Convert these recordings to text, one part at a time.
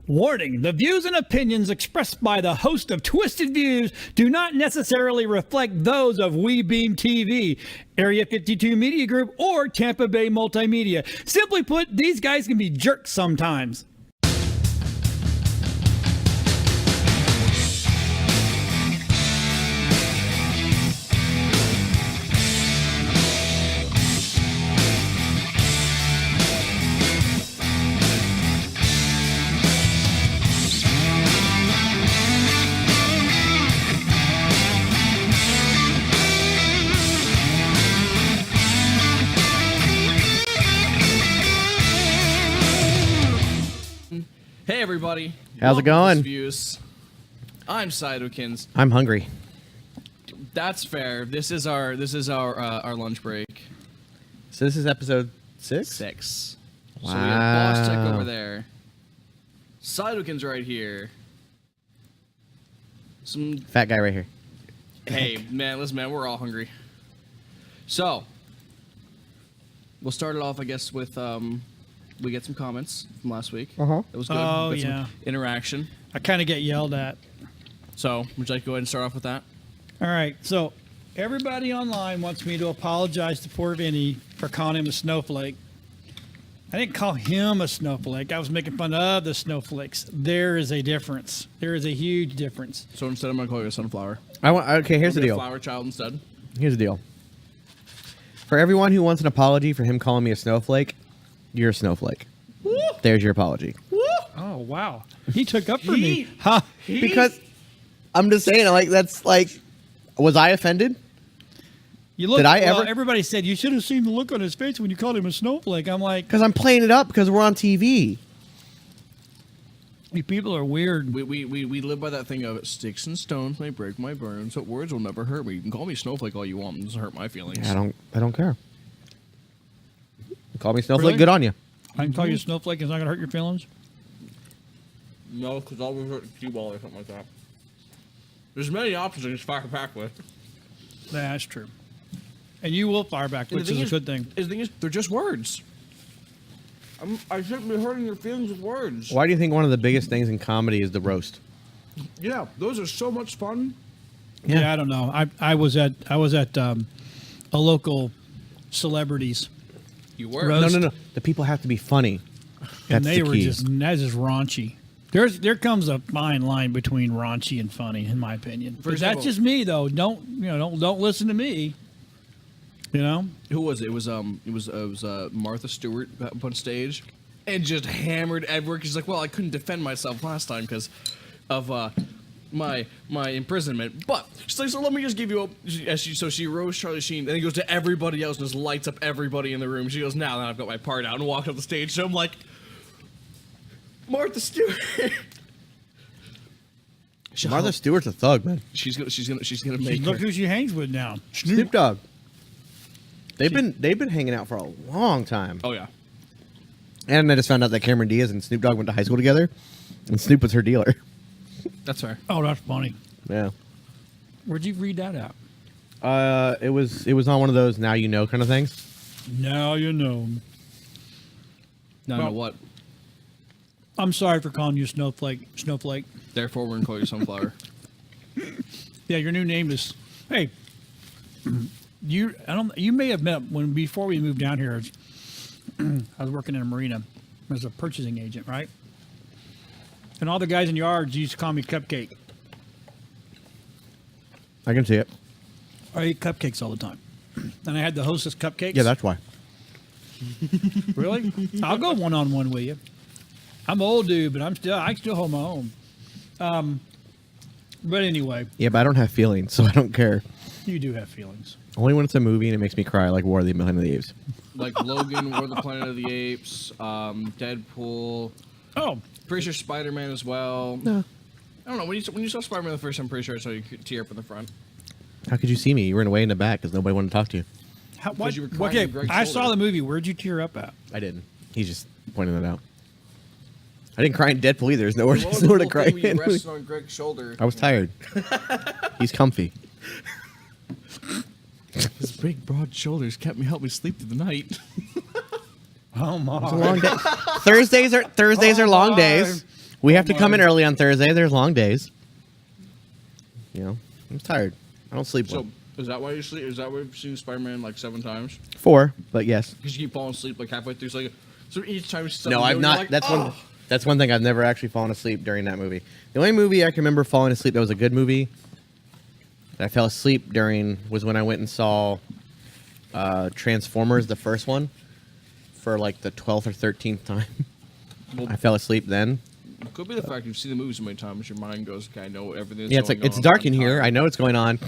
Warning, the views and opinions expressed by the host of Twisted Views do not necessarily reflect those of WeBeam TV, Area 52 Media Group, or Tampa Bay Multimedia. Simply put, these guys can be jerks sometimes. Hey everybody! How's it going? Views. I'm Sidokins. I'm hungry. That's fair. This is our lunch break. So this is episode 6? 6. Wow. So we have Boss Tech over there. Sidokins right here. Some Fat guy right here. Hey man, listen man, we're all hungry. So we'll start it off, I guess, with we get some comments from last week. It was good. Oh, We got yeah. some interaction. I kind of get yelled at. So would you like to go ahead and start off with that? All right, so everybody online wants me to apologize to poor Vinny for calling him a snowflake. I didn't call him a snowflake. I was making fun of the snowflakes. There is a difference. There is a huge difference. So instead, I'm gonna call you a sunflower. Okay, here's the Be a deal. Flower child instead. Here's the deal. For everyone who wants an apology for him calling me a snowflake, you're a snowflake. Woo! There's your apology. Woo! Oh, wow. He took up for me. Huh? Because I'm just saying, like, that's like, was I offended? You look, Did I well, ever- everybody said you should have seen the look on his face when you called him a snowflake. I'm like, Because I'm playing it up because we're on TV. you people are weird. We live by that thing of sticks and stones may break my bones, but words will never hurt me. You can call me snowflake all you want. It doesn't hurt my feelings. I don't care. Call me snowflake, Really? good on you. I can call you a snowflake. It's not going to hurt your feelings. No, because I'll revert to Q-ball or something like that. There's many options I can just fire back with. That's true. And you will fire back, which is a good thing. The thing is, they're just words. I shouldn't be hurting your feelings with words. Why do you think one of the biggest things in comedy is the roast? Yeah, those are so much fun. Yeah, I don't know. I was at a local celebrities, You were. Roast. No. The people have to be funny. and That's they the were key. just raunchy. There comes a fine line between raunchy and funny, in my opinion. But First of that's all- just me, though. Don't listen to me. You know, Who was it? It was Martha Stewart up on stage and just hammered Edward. She's like, well, I couldn't defend myself last time because of my imprisonment. But she's like, so let me just give you a. So she rose Charlie Sheen, and he goes to everybody else and just lights up everybody in the room. She goes, now that I've got my part out, and walked up the stage. So I'm like, Martha Stewart. Martha Stewart's a thug, man. She's gonna make look her. who she hangs with now. Snoop Dogg. They've been hanging out for a long time. Oh yeah. And I just found out that Cameron Diaz and Snoop Dogg went to high school together, and Snoop was her dealer. That's fair. Oh, that's funny. Yeah. Where'd you read that out? It was on one of those now you know kind of things. Now you know. No, Well- no, what? I'm sorry for calling you snowflake. Snowflake. Therefore, we're gonna call you sunflower. Yeah, your new name is. Hey, you may have met before we moved down here. I was working in a marina as a purchasing agent, right? And all the guys in yards used to call me Cupcake. I can see it. I ate cupcakes all the time, and I had the Hostess cupcakes. Yeah, that's why. Really. I'll go one-on-one with you. I'm an old dude, but I can still hold my own. But anyway, Yeah, but I don't have feelings, so I don't care. you do have feelings. Only when it's a movie and it makes me cry, like War of the Planet of the Apes. Like Logan, War of the Planet of the Apes, Deadpool. Oh, Pretty sure Spider-Man as well. No. I don't know. When you saw Spider-Man the first time, I'm pretty sure I saw you tear up in the front. How could you see me? You were way in the back because nobody wanted to talk to you. what? you were crying Okay, on Greg's I saw shoulder. the movie. Where'd you tear up at? I didn't. He's just pointing that out. I didn't cry in Deadpool either. There's nowhere, What was there's nowhere the to whole cry. thing where you in. rested on Greg's shoulder? I was tired. He's comfy. His big, broad shoulders helped me sleep through the night. Oh my! It's a long day. Thursdays are long days. We have to come in early on Thursday. There's long days. You know, I'm tired. I don't sleep So well. is that why you sleep? Is that why you've seen Spider-Man like 7 times? 4, but yes. Because you keep falling asleep like halfway through. So each time you see No, something I've new, not. you're like, That's oh. one. That's one thing I've never actually fallen asleep during that movie. The only movie I can remember falling asleep that was a good movie that I fell asleep during was when I went and saw Transformers, the first one, for like the 12th or 13th time. Well, I fell asleep then. it could be the fact you've seen the movie so many times, your mind goes, okay, I know everything. Yeah, it's like it's dark in here. I know what's going on.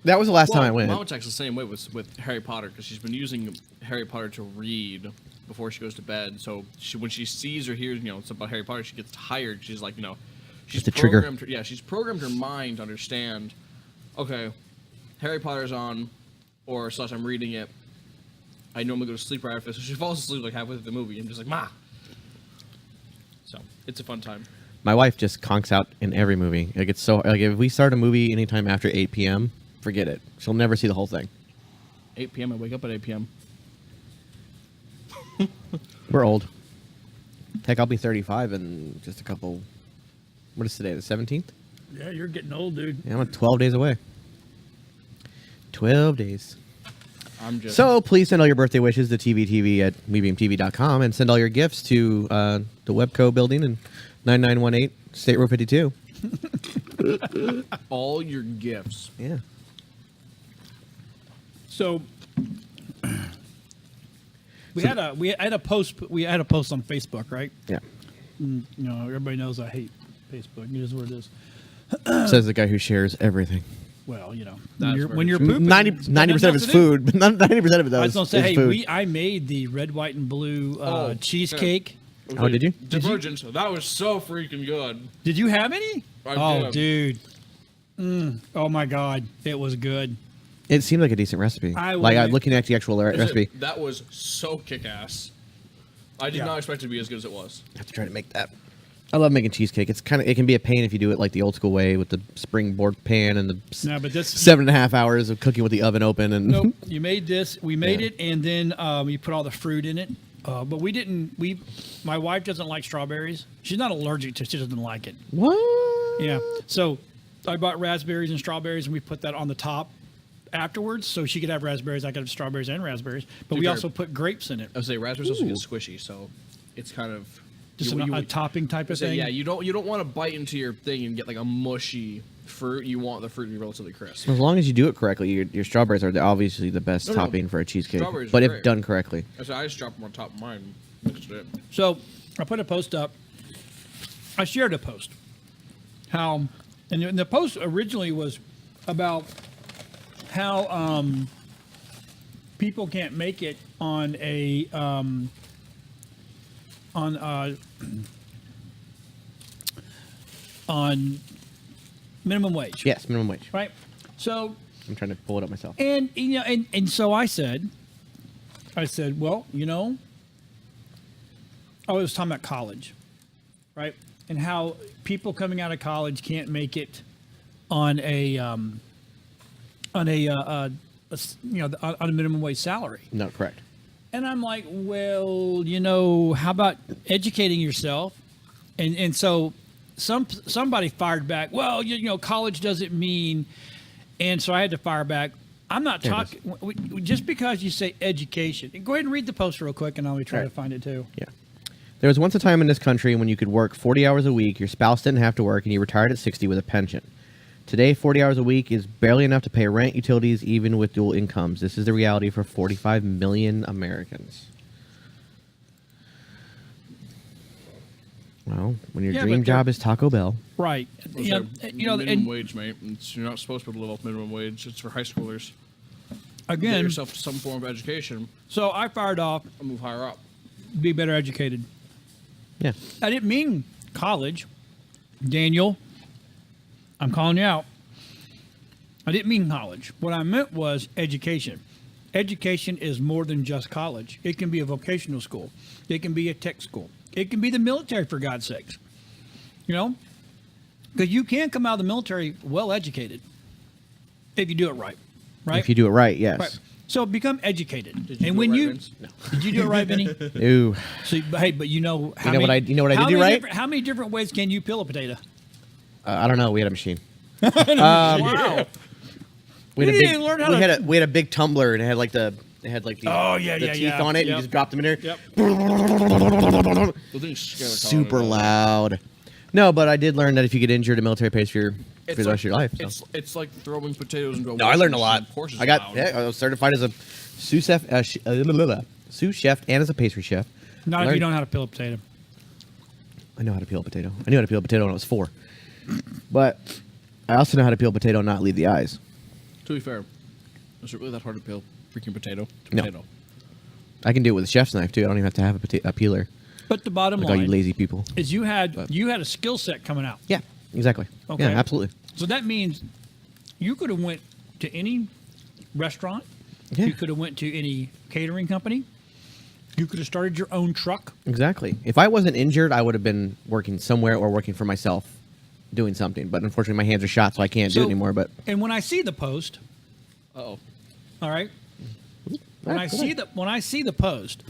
That was the last time I went. Mama Tech's the same way with Harry Potter because she's been using Harry Potter to read before she goes to bed. So when she sees or hears, something about Harry Potter, she gets tired. She's like, she's It's a trigger. programmed. She's programmed her mind to understand. Okay, Harry Potter's on, or / I'm reading it. I normally go to sleep right after, so she falls asleep like halfway through the movie. I'm just like, ma. So it's a fun time. My wife just conks out in every movie. Like it's so like if we start a movie anytime after 8 p.m., forget it. She'll never see the whole thing. 8 p.m. I wake up at 8 p.m. We're old. Heck, I'll be 35 in just a couple. What is today? The 17th? Yeah, you're getting old, dude. Yeah, I'm 12 days away. 12 days. I'm just So please send all your birthday wishes to tvtv@webeamtv.com and send all your gifts to the Webco building in 9918 State Road 52. all your gifts. Yeah. So we had a post on Facebook, right? Yeah. Everybody knows I hate Facebook. It is what it is. Says the guy who shares everything. Well, That's when you're very pooping, 90% of his food, but not 90% of it though. I was gonna say, is hey, food. I made the red, white, and blue cheesecake. Oh, did you? Divergence. That was so freaking good. Did you have any? I did. dude. Oh my God, it was good. It seemed like a decent recipe. I'm looking at the actual recipe. That was so kick-ass. I did not expect it to be as good as it was. I have to try to make that. I love making cheesecake. It can be a pain if you do it like the old school way with the springboard pan and the No, but this 7.5 hours of cooking with the oven open and Nope. You made this. We made it, and then you put all the fruit in it. But we didn't. My wife doesn't like strawberries. She's not allergic to it. She doesn't like it. What? Yeah. So I bought raspberries and strawberries, and we put that on the top afterwards, so she could have raspberries. I could have strawberries and raspberries. But we fair. also put grapes in it. I would say raspberries also get squishy, so it's kind of Just a topping type of thing. Yeah, you don't want to bite into your thing and get like a mushy fruit. You want the fruit to be relatively crisp. As long as you do it correctly, your strawberries are obviously the best No. topping for a cheesecake. Strawberries But are if great. done correctly. I just dropped them on top of mine, mixed it in. So I put a post up. I shared a post. And the post originally was about how people can't make it on a on minimum wage. Yes, minimum wage. Right. So I'm trying to pull it up myself. and so I said, well, I was talking about college, right? And how people coming out of college can't make it on a minimum wage salary. No, correct. And I'm like, well, how about educating yourself? And so somebody fired back, well, college doesn't mean, and so I had to fire back. I'm not There it talking, just because you say education. Go ahead and read the post real quick, and I'll try to find it too. Yeah. There was once a time in this country when you could work 40 hours a week, your spouse didn't have to work, and you retired at 60 with a pension. Today, 40 hours a week is barely enough to pay rent, utilities, even with dual incomes. This is the reality for 45 million Americans. Well, when your dream job is Taco Bell. Right. Minimum wage, mate. You're not supposed to live off minimum wage. It's for high schoolers. Get Again, yourself some form of education so I fired off, and move higher up. be better educated. Yeah. I didn't mean college. Daniel, I'm calling you out. I didn't mean college. What I meant was education. Education is more than just college. It can be a vocational school. It can be a tech school. It can be the military, for God's sakes. Because you can come out of the military well educated if you do it right. Right? If you do it right, yes. Right. So become educated. Did you and do when it right, you Vince? No. did you do it right, Vinny? Ooh. So, hey, but you know how You know many, what I- you know what I did how do many right? different- How many different ways can you peel a potato? I don't know. We had a machine. Wow. We had You a didn't learn how to- we had a big tumbler and it had like the Oh, yeah, the yeah, teeth yeah. on it. And Yep. you just dropped them in there. Yep. The thing's scary. Super loud. No, but I did learn that if you get injured, the military pays for the rest of your life. So. It's like throwing potatoes into a No, I learned a washing lot. machine. Of course it's I got loud. yeah, I was certified as a sous chef, sous chef, and as a pastry chef. Not if you don't know how to peel a potato. I know how to peel a potato. I knew how to peel a potato when I was 4. But I also know how to peel a potato and not leave the eyes. To be fair, is it really that hard to peel freaking potato? No. Potato. I can do it with a chef's knife too. I don't even have to have a peeler. But the bottom Like all you line lazy people. is you had But- a skill set coming out. Yeah, exactly. Okay. Yeah, absolutely. So that means you could have went to any restaurant. Yeah. You could have went to any catering company. You could have started your own truck. Exactly. If I wasn't injured, I would have been working somewhere or working for myself, doing something. But unfortunately, my hands are shot, so I can't do it anymore. But And when I see the post, Uh-oh. all right, when Ah, I go see ahead. when I see the post,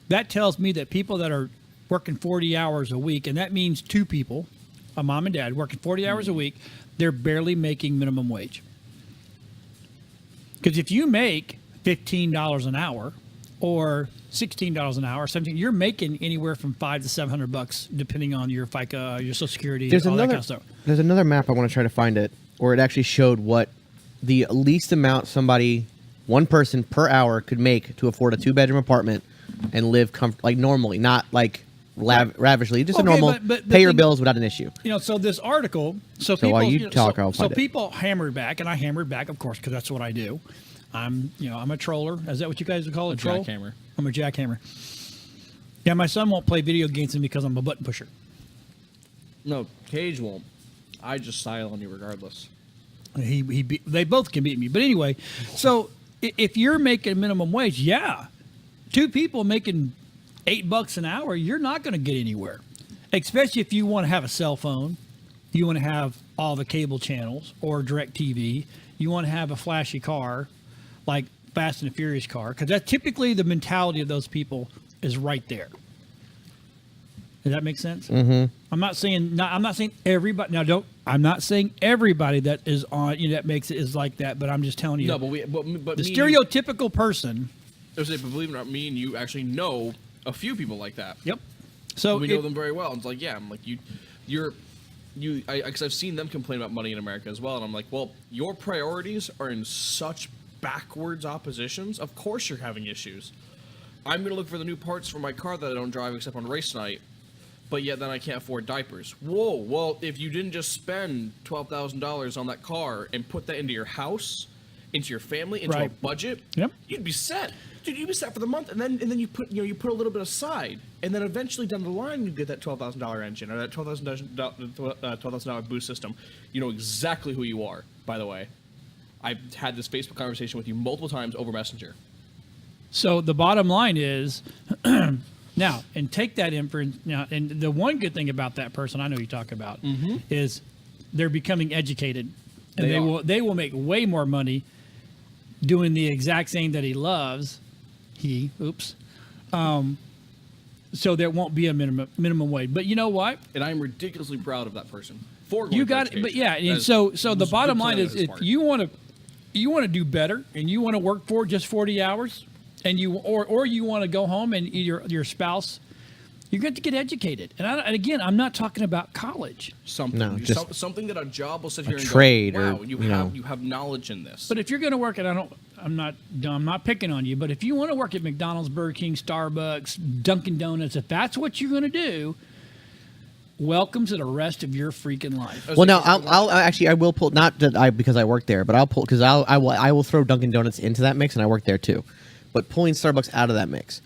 that tells me that people that are working 40 hours a week, and that means 2 people, a mom and dad, working 40 hours a week, they're barely making minimum wage. Because if you make $15 an hour or $16 an hour, 17, you're making anywhere from $500 to $700 depending on your FICA, your Social Security, there's all that another kind of stuff. there's another map I want to try to find it, where it actually showed what the least amount one person per hour could make to afford a 2-bedroom apartment and live like normally, not like ravishly, just a Okay, normal but the pay your thing- bills without an issue. You know, so this article, so people, while you know, talk, so, I'll so find it. people hammered back, and I hammered back, of course, because that's what I do. I'm a troller. Is that what you guys would call it? A Troll? jackhammer. I'm a jackhammer. Yeah, my son won't play video games because I'm a button pusher. No, Cage won't. I just style on you regardless. They both can beat me, but anyway. So if you're making minimum wage, yeah, 2 people making $8 an hour, you're not going to get anywhere. Especially if you want to have a cell phone, you want to have all the cable channels or direct TV, you want to have a flashy car, like Fast and the Furious car, because that's typically the mentality of those people is right there. Does that make sense? Mm-hmm. I'm not saying everybody. Now, I'm not saying everybody that is on that makes it is like that. But I'm just telling you. No, but the me, stereotypical person. I was saying, but believe it or not, me and you actually know a few people like that. Yep. So We know them very well. It's like, yeah, I'm like because I've seen them complain about money in America as well, and I'm like, well, your priorities are in such backwards oppositions. Of course, you're having issues. I'm gonna look for the new parts for my car that I don't drive except on race night, but yet then I can't afford diapers. Whoa, well, if you didn't just spend $12,000 on that car and put that into your house, into your family, into a Right. budget, Yep. you'd be set. Dude, you'd be set for the month, and then you put a little bit aside, and then eventually down the line you get that $12,000 engine or that $12,000 boost system. You know exactly who you are. By the way, I've had this Facebook conversation with you multiple times over Messenger. So the bottom line is, now, and take that inference. Now, and the one good thing about that person I know you talk about is they're becoming educated, and They are. they will make way more money doing the exact same that he loves. So there won't be a minimum wage. But you know what? And I'm ridiculously proud of that person. For going You for got it. education. But yeah, That and is- so it the was bottom good line planning is, on his if part. you want to do better and you want to work for just 40 hours, and or you want to go home and your spouse, you're going to get educated. And again, I'm not talking about college. something, No, just something that a job will sit here and trade go, or, wow, you you know. have knowledge in this. But if you're going to work at, I'm not picking on you, but if you want to work at McDonald's, Burger King, Starbucks, Dunkin' Donuts, if that's what you're going to do, welcome to the rest of your freaking life. Well, no, I will pull, not that because I work there, but I'll pull, because I will throw Dunkin' Donuts into that mix, and I work there too. But pulling Starbucks out of that mix,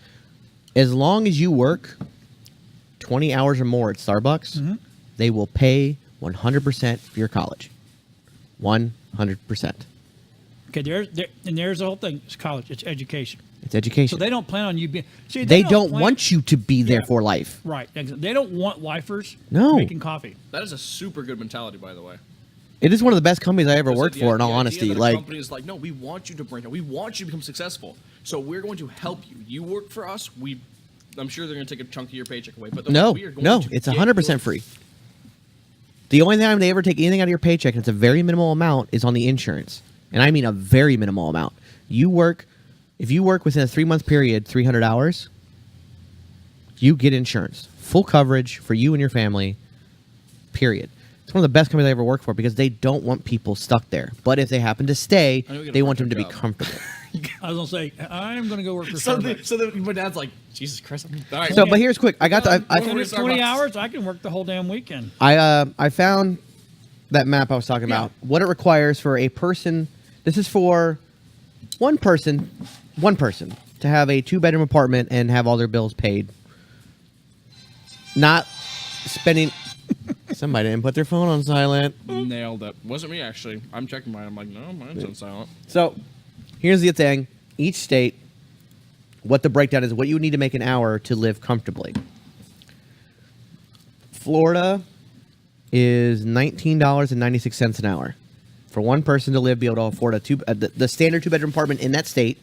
as long as you work 20 hours or more at Starbucks, they will pay 100% for your college. 100%. Okay, there's the whole thing. It's college. It's education. It's education. So they don't plan on you being. See, They don't plan- want you to be there Yeah. for life. Right. They don't want lifers No. making coffee. that is a super good mentality, by the way. It is one of the best companies I ever Listen, worked the- for, in the all idea honesty. that a Like, company is like, no, we want you to branch out. We want you to become successful. So we're going to help you. You work for us. I'm sure they're going to take a chunk of your paycheck away. But no, we are going no, to it's get 100% your- free. The only time they ever take anything out of your paycheck, and it's a very minimal amount, is on the insurance. And I mean a very minimal amount. If you work within a 3-month period, 300 hours, you get insurance. Full coverage for you and your family, period. It's one of the best companies I ever worked for because they don't want people stuck there. But if they happen to stay, I know we get a they want them to part-time be job. comfortable. I was gonna say I'm gonna go work for So, Starbucks. my dad's like, Jesus Christ. All right. So, but here's quick. I got the, Well, When we're it's at 20 Starbucks. hours, I can work the whole damn weekend. I found that map I was talking about. What it requires for a person. This is for one person to have a 2-bedroom apartment and have all their bills paid. Not spending. Somebody didn't put their phone on silent. Nailed it. Wasn't me, actually. I'm checking mine. I'm like, no, mine's on silent. So, here's the thing. Each state, what the breakdown is, what you would need to make an hour to live comfortably. Florida is $19.96 an hour. For one person to live, be able to afford the standard 2-bedroom apartment in that state,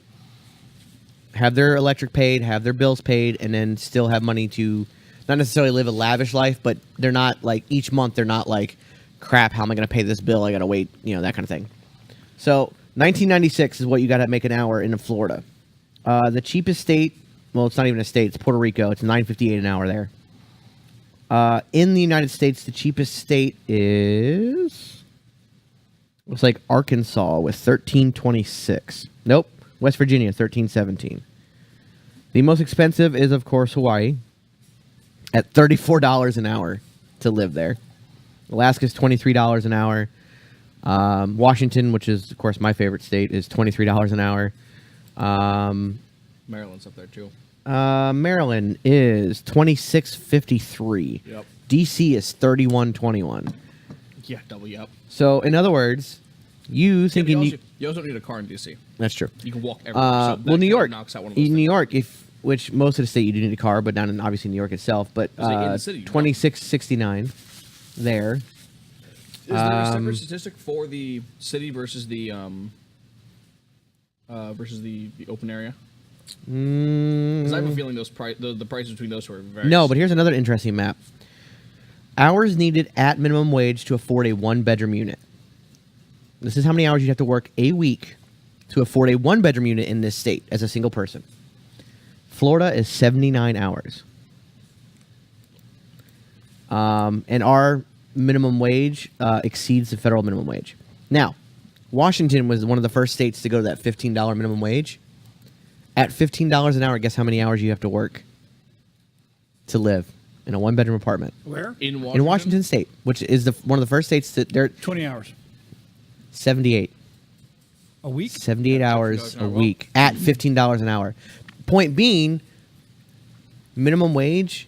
have their electric paid, have their bills paid, and then still have money to not necessarily live a lavish life, but they're not like each month they're not like, crap, how am I going to pay this bill? I got to wait, that kind of thing. So 1996 is what you got to make an hour in Florida. The cheapest state, well, it's not even a state, it's Puerto Rico. It's $9.58 an hour there. In the United States, the cheapest state is, looks like Arkansas with $13.26. Nope, West Virginia $13.17. The most expensive is, of course, Hawaii at $34 an hour to live there. Alaska's $23 an hour. Washington, which is, of course, my favorite state, is $23 an hour. Maryland's up there, too. Maryland is $26.53. Yep. DC is $31.21. Yeah, double up. So, in other words, you thinking you also don't need a car in D.C. that's true. You can walk everywhere. So that Well, New kinda York, knocks out one of those in New things. York, which most of the state you do need a car, but not in obviously New York itself. But I was like, in the city, you don't. 26.69 there. Is there a separate statistic for the city versus the open area? Because I have a feeling the price between those two are very No, but here's another interesting map. Hours needed at minimum wage to afford a 1-bedroom unit. This is how many hours you'd have to work a week to afford a 1-bedroom unit in this state as a single person. Florida is 79 hours. And our minimum wage exceeds the federal minimum wage. Now, Washington was one of the first states to go to that $15 minimum wage. At $15 an hour, guess how many hours you have to work to live in a 1-bedroom apartment? Where? in Washington. In Washington State, which is one of the first states that they're 20 hours 78. a week. 78 hours $15 an a hour. week at $15 an hour. Point being, minimum wage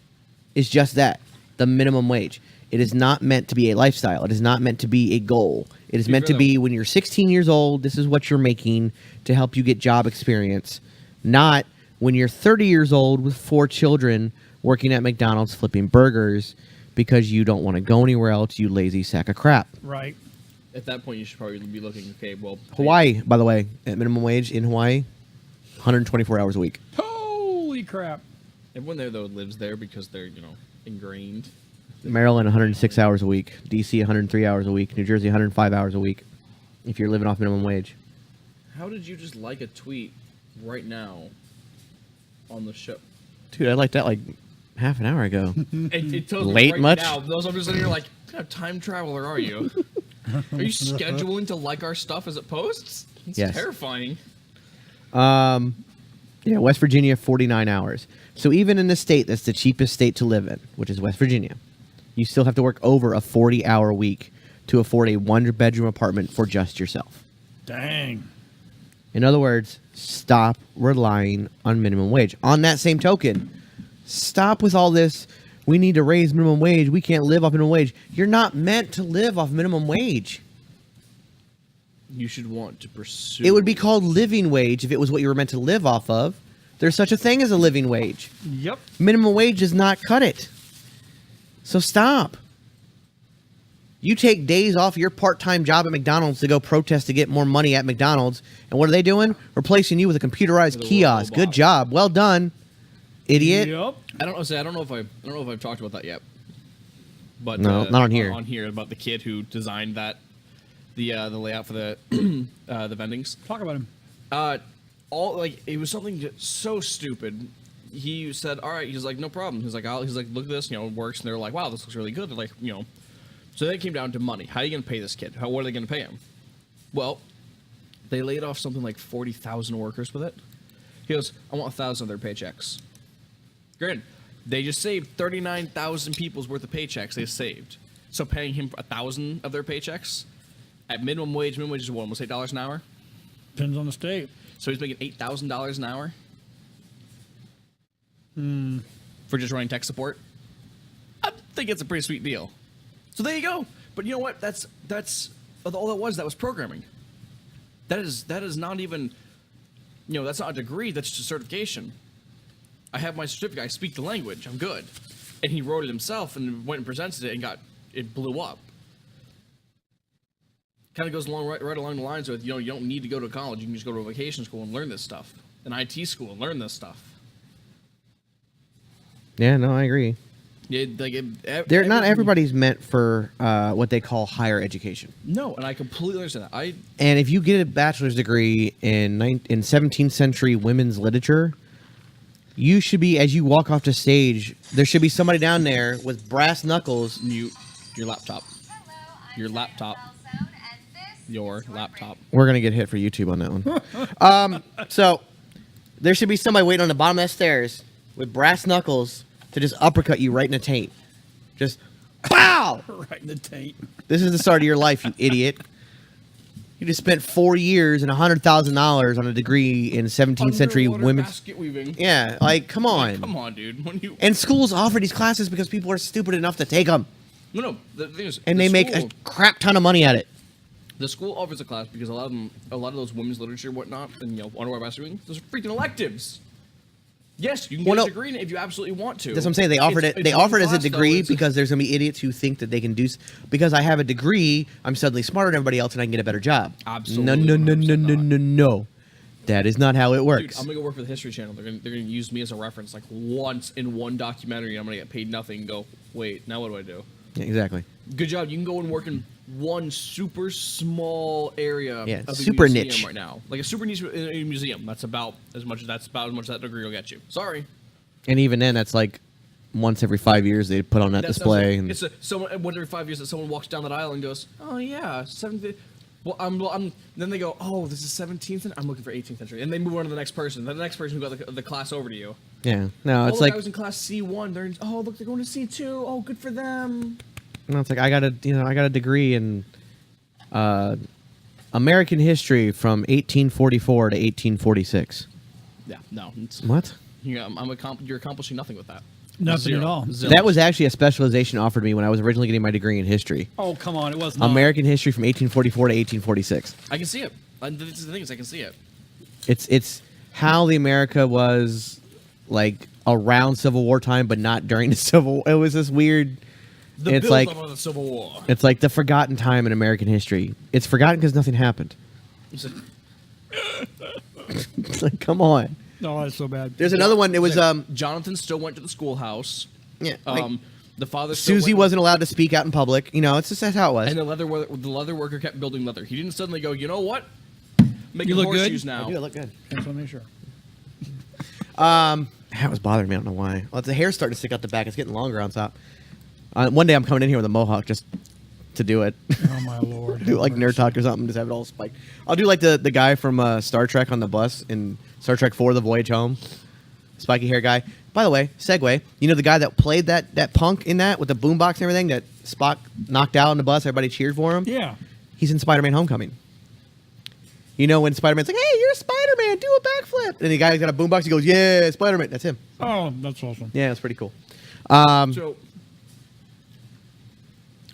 is just that, the minimum wage. It is not meant to be a lifestyle. It is not meant to be a goal. It is meant to be when you're 16 years old, this is what you're making to help you get job experience. Not when you're 30 years old with 4 children working at McDonald's flipping burgers because you don't want to go anywhere else, you lazy sack of crap. Right. At that point, you should probably be looking. Okay, well, Hawaii, by the way, at minimum wage in Hawaii, 124 hours a week. Holy crap. Everyone there though lives there because they're ingrained. Maryland, 106 hours a week. D.C., 103 hours a week. New Jersey, 105 hours a week. If you're living off minimum wage. How did you just like a tweet right now on the show? Dude, I liked that like half an hour ago. It tells me Late right much? now. Those I'm just sitting here like, what kind of time traveler are you? Are you scheduling to like our stuff as it posts? It's Yes. terrifying. Yeah, West Virginia, 49 hours. So even in the state that's the cheapest state to live in, which is West Virginia, you still have to work over a 40-hour week to afford a 1-bedroom apartment for just yourself. Dang. In other words, stop relying on minimum wage. On that same token, stop with all this, we need to raise minimum wage, we can't live off minimum wage. You're not meant to live off minimum wage. You should want to pursue. It would be called living wage if it was what you were meant to live off of. There's such a thing as a living wage. Minimum wage does not cut it. So stop. You take days off your part-time job at McDonald's to go protest to get more money at McDonald's, and what are they doing? Replacing you with a computerized With a kiosk. robot. Good job, well done, idiot. Yep. I don't know if I've talked about that yet. But No, not on here. On here about the kid who designed that the layout for the the vendings. Talk about him. It was something just so stupid. He said, "All right." He's like, "No problem." He's like, "Look at this. It works." And they're like, "Wow, this looks really good." They're like, So then it came down to money. How are you going to pay this kid? What are they going to pay him? Well, they laid off something like 40,000 workers with it. He goes, "I want 1,000 of their paychecks." Granted, they just saved 39,000 people's worth of paychecks. They saved. So paying him 1,000 of their paychecks at minimum wage. Minimum wage is what, almost $8 an hour. Depends on the state. So he's making $8,000 an hour for just running tech support. I think it's a pretty sweet deal. So there you go. But you know what? That's all that was. That was programming. That is not even, that's not a degree. That's just a certification. I have my certificate. I speak the language. I'm good. And he wrote it himself and went and presented it and it blew up. Kind of goes along right along the lines with, you don't need to go to college. You can just go to a vacation school and learn this stuff. An IT school and learn this stuff. Yeah, no, I agree. Yeah, Not everybody's meant for what they call higher education. No, and I completely understand that. And if you get a bachelor's degree in 17th century women's literature, you should be, as you walk off the stage, there should be somebody down there with brass knuckles. Mute your laptop. Your laptop. Your laptop. We're going to get hit for YouTube on that one. So there should be somebody waiting on the bottom of the stairs with brass knuckles to just uppercut you right in the taint. Just, pow! Right in the taint. This is the start of your life, you idiot. You just spent 4 years and $100,000 on a degree in 17th century Underwater women's. basket weaving. Yeah, come on. Come on, dude. And schools offer these classes because people are stupid enough to take them. No. The thing is, And they make a crap ton of money at it. The school offers a class because a lot of those women's literature and whatnot, and underwear basket weaving, those are freaking electives. Yes, you can get a degree in it if you absolutely want to. That's what I'm saying. They offered it. They offered it as a degree though, because there's gonna be idiots who think that they can do. Because I have a degree, I'm suddenly smarter than everybody else, and I can get a better job. Absolutely. No. That is not how it Dude, works. I'm gonna go work for the History Channel. They're gonna use me as a reference like once in one documentary. And I'm gonna get paid nothing. And go, wait, now what do I do? Yeah, exactly. Good job. You can go and work in one super small area Yeah, of a super museum niche right now, like a super niche in a museum. That's about as much that degree will get you. Sorry. And even then, that's like once every 5 years they put on that display. And It's someone once every 5 years that someone walks down that aisle and goes, "Oh yeah, 17th." Well, I'm. Then they go, "Oh, this is 17th, and I'm looking for 18th century." And they move on to the next person. Then the next person who got the class over to you. yeah, no, it's look, like I was in class C1. Look, they're going to C2. Oh, good for them. no, it's like I got a degree in American history from 1844 to 1846. Yeah, no. What? You're accomplishing nothing with that. Nothing Zero. at all. Zilch. That was actually a specialization offered me when I was originally getting my degree in history. Oh, come on. It was not. American history from 1844 to 1846. I can see it. This is the thing is I can see it. It's how the America was like around Civil War time, but not during the Civil War. It was this weird. It's build like up of the Civil War. it's like the forgotten time in American history. It's forgotten because nothing happened. It's like, come on. No, that's so bad. There's another one. It was Jonathan still went to the schoolhouse. yeah. Like, The father. Still Susie went, wasn't allowed to speak out in public. It's just that's how it was. And the leather worker kept building leather. He didn't suddenly go, you know what? Making You look good? horseshoes now. I do look good. Just want to make sure. That was bothering me. I don't know why. Well, the hair's starting to stick out the back. It's getting longer on top. One day I'm coming in here with a mohawk just to do it. Oh, my Lord. Do it like Nerd Talk or something. Just have it all spiked. I'll do like the guy from Star Trek on the bus in Star Trek 4: The Voyage Home. Spiky hair guy. By the way, segue. You know the guy that played that punk in that with the boombox and everything that Spock knocked out on the bus? Everybody cheered for him? Yeah. He's in Spider-Man Homecoming. You know when Spider-Man's like, hey, you're Spider-Man, do a backflip. And the guy's got a boombox. He goes, yeah, Spider-Man. That's him. Oh, that's awesome. Yeah, it's pretty cool. So,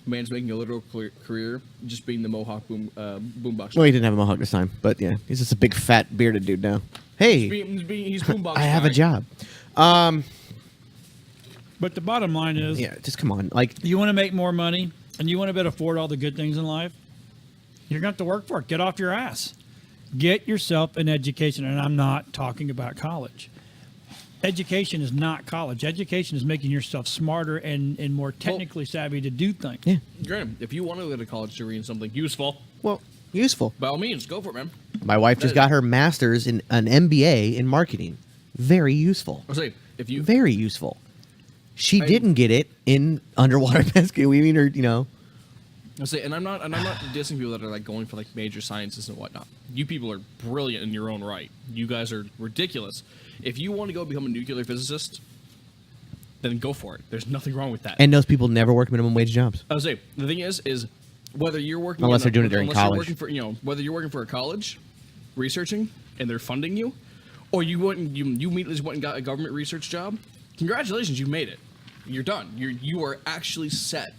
man's making a literal career just being the Mohawk boombox. Well, he didn't have a mohawk this time, but yeah, he's just a big fat bearded dude now. Hey, He's boombox. I have a guy. job. But the bottom line is, Yeah, just come on. Like, you want to make more money, and you want to be able to afford all the good things in life, you're going to have to work for it. Get off your ass. Get yourself an education. And I'm not talking about college. Education is not college. Education is making yourself smarter and more technically savvy to do things. Yeah. Granted, if you want to go to college to read something useful, Well, useful. by all means, go for it, man. My wife just got her master's in an MBA in marketing. Very useful. I'll say, if you Very useful. She didn't get it in underwater basket weaving or, I'll say, and I'm not dissing people that are like going for like major sciences and whatnot. You people are brilliant in your own right. You guys are ridiculous. If you want to go become a nuclear physicist, then go for it. There's nothing wrong with that. And those people never work minimum wage jobs. I would say the thing is whether you're working Unless they're doing it during unless you're college. working for, whether you're working for a college, researching, and they're funding you, or you immediately just went and got a government research job. Congratulations, you made it. You're done. You are actually set.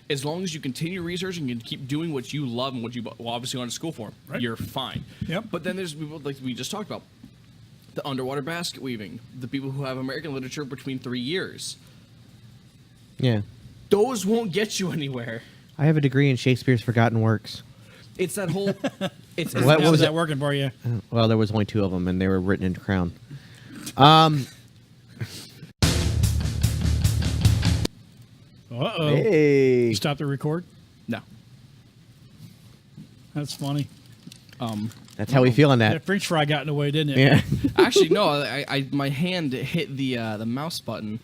As long as you continue researching and keep doing what you love and what you obviously went to school for, Right. you're fine. Yep. But then there's people like we just talked about, the underwater basket weaving, the people who have American literature between 3 years. Yeah. Those won't get you anywhere. I have a degree in Shakespeare's Forgotten Works. It's that whole. It's What How's was that it? working for you? Well, there was only 2 of them, and they were written into Crown. Uh-oh. Hey. You stop the record? no. That's funny. That's how we feel on That that. French fry got in the way, didn't it? Yeah. Actually, no. I my hand hit the mouse button.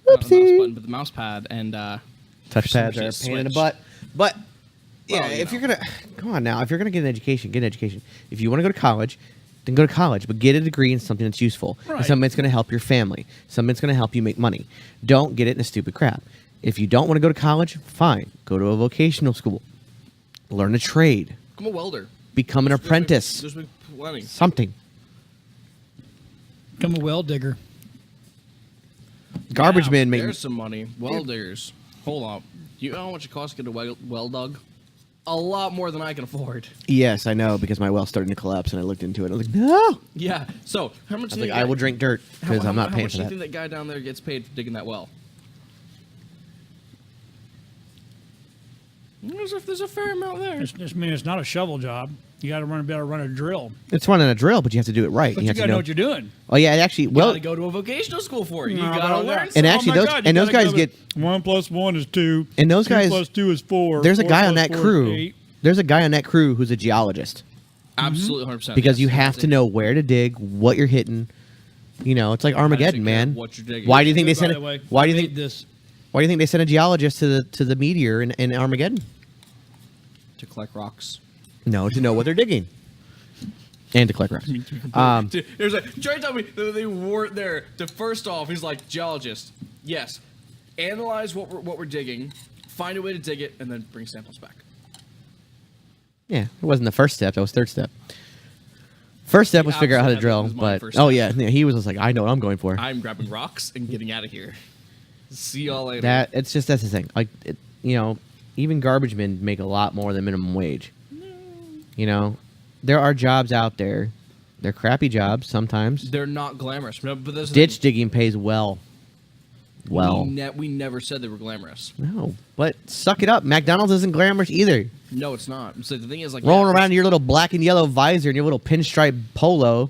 Not the mouse Whoopsie. button, but the mouse pad, and Touchpads are a Switch. pain in the butt. But, yeah, Well, you if know. you're going to... Come on now. If you're going to get an education, get an education. If you want to go to college, then go to college. But get a degree in something that's useful. And Right. something that's going to help your family. Something that's going to help you make money. Don't get it in a stupid crap. If you don't want to go to college, fine. Go to a vocational school. Learn a trade. I'm a welder. Become an apprentice. There's been plenty. Something. Become a well digger. Garbage Wow, man make There's some money. Welders. Hold on. You know how much it costs to get a well dug? A lot more than I can afford. Yes, I know, because my well's starting to collapse, and I looked into it. I was like, no! Yeah. So how much? I was like, I will drink dirt, because I'm not how paying much for do you that. think that guy down there gets paid for digging that well? There's a fair amount there. It's not a be job. You got to be able to run a drill. It's running a drill, but you have to do it right. But you have got to to know what you're doing. Oh, yeah, actually, You well, gotta go to a vocational school for it. You No, gotta but learn. And something. actually, those guys get- 1 + 1 is 2. And those 2 guys- + 2 is 4. there's a 4 guy on + that 4 is crew. 8. There's a guy on that crew who's a geologist, Absolutely, 100%. because you yes. have to know where to dig, what you're hitting. It's like Armageddon, take care of man. what you're digging. Why do you think they By sent? the way, Why do I you made think? this? Why do you think they sent a geologist to the meteor in Armageddon? to collect rocks. No, to know what they're digging, and to collect rocks. Dude, there's a try to tell me that they weren't there. To first off, he's like geologist. Yes, analyze what we're digging, find a way to dig it, and then bring samples back. Yeah, it wasn't the first step. That was third step. First step was figure out how to absolutely drill, was my but first oh step. yeah, he was just like, I know what I'm going for. I'm grabbing rocks and getting out of here. See y'all later. That's the thing. Like, even garbage men make a lot more than minimum wage. There are jobs out there. They're crappy jobs sometimes. They're not glamorous. No, but there's the Ditch thing. digging pays well. Well, we never said they were glamorous. no, but suck it up. McDonald's isn't glamorous either. No, it's not. So the thing is, like, Rolling yeah, around in your little black and yellow visor and your little pinstripe polo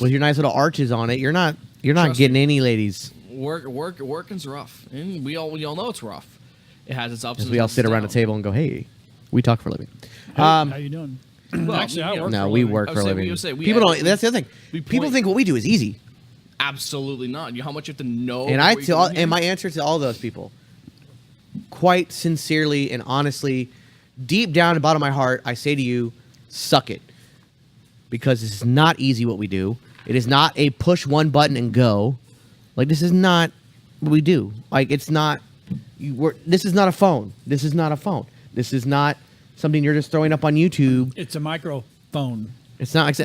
with your nice little arches on it. You're not Trust getting me. any ladies. Working's rough, and we all know it's rough. It has its ups. As and we all its sit around a downs. table and go, hey, we talk for a living. How you doing? Well, Actually, I you know, work No, for a we living. work I for a would say- living. we would say we People don't. actually- That's the other thing. we People point- think what we do is easy. Absolutely not. You know how much you have to know. And before you come in here? and my answer to all those people, quite sincerely and honestly, deep down in the bottom of my heart, I say to you, suck it, because this is not easy what we do. It is not a push one button and go. Like, this is not what we do. Like, it's not. This is not a phone. This is not a phone. This is not something you're just throwing up on YouTube. It's a microphone. It's not like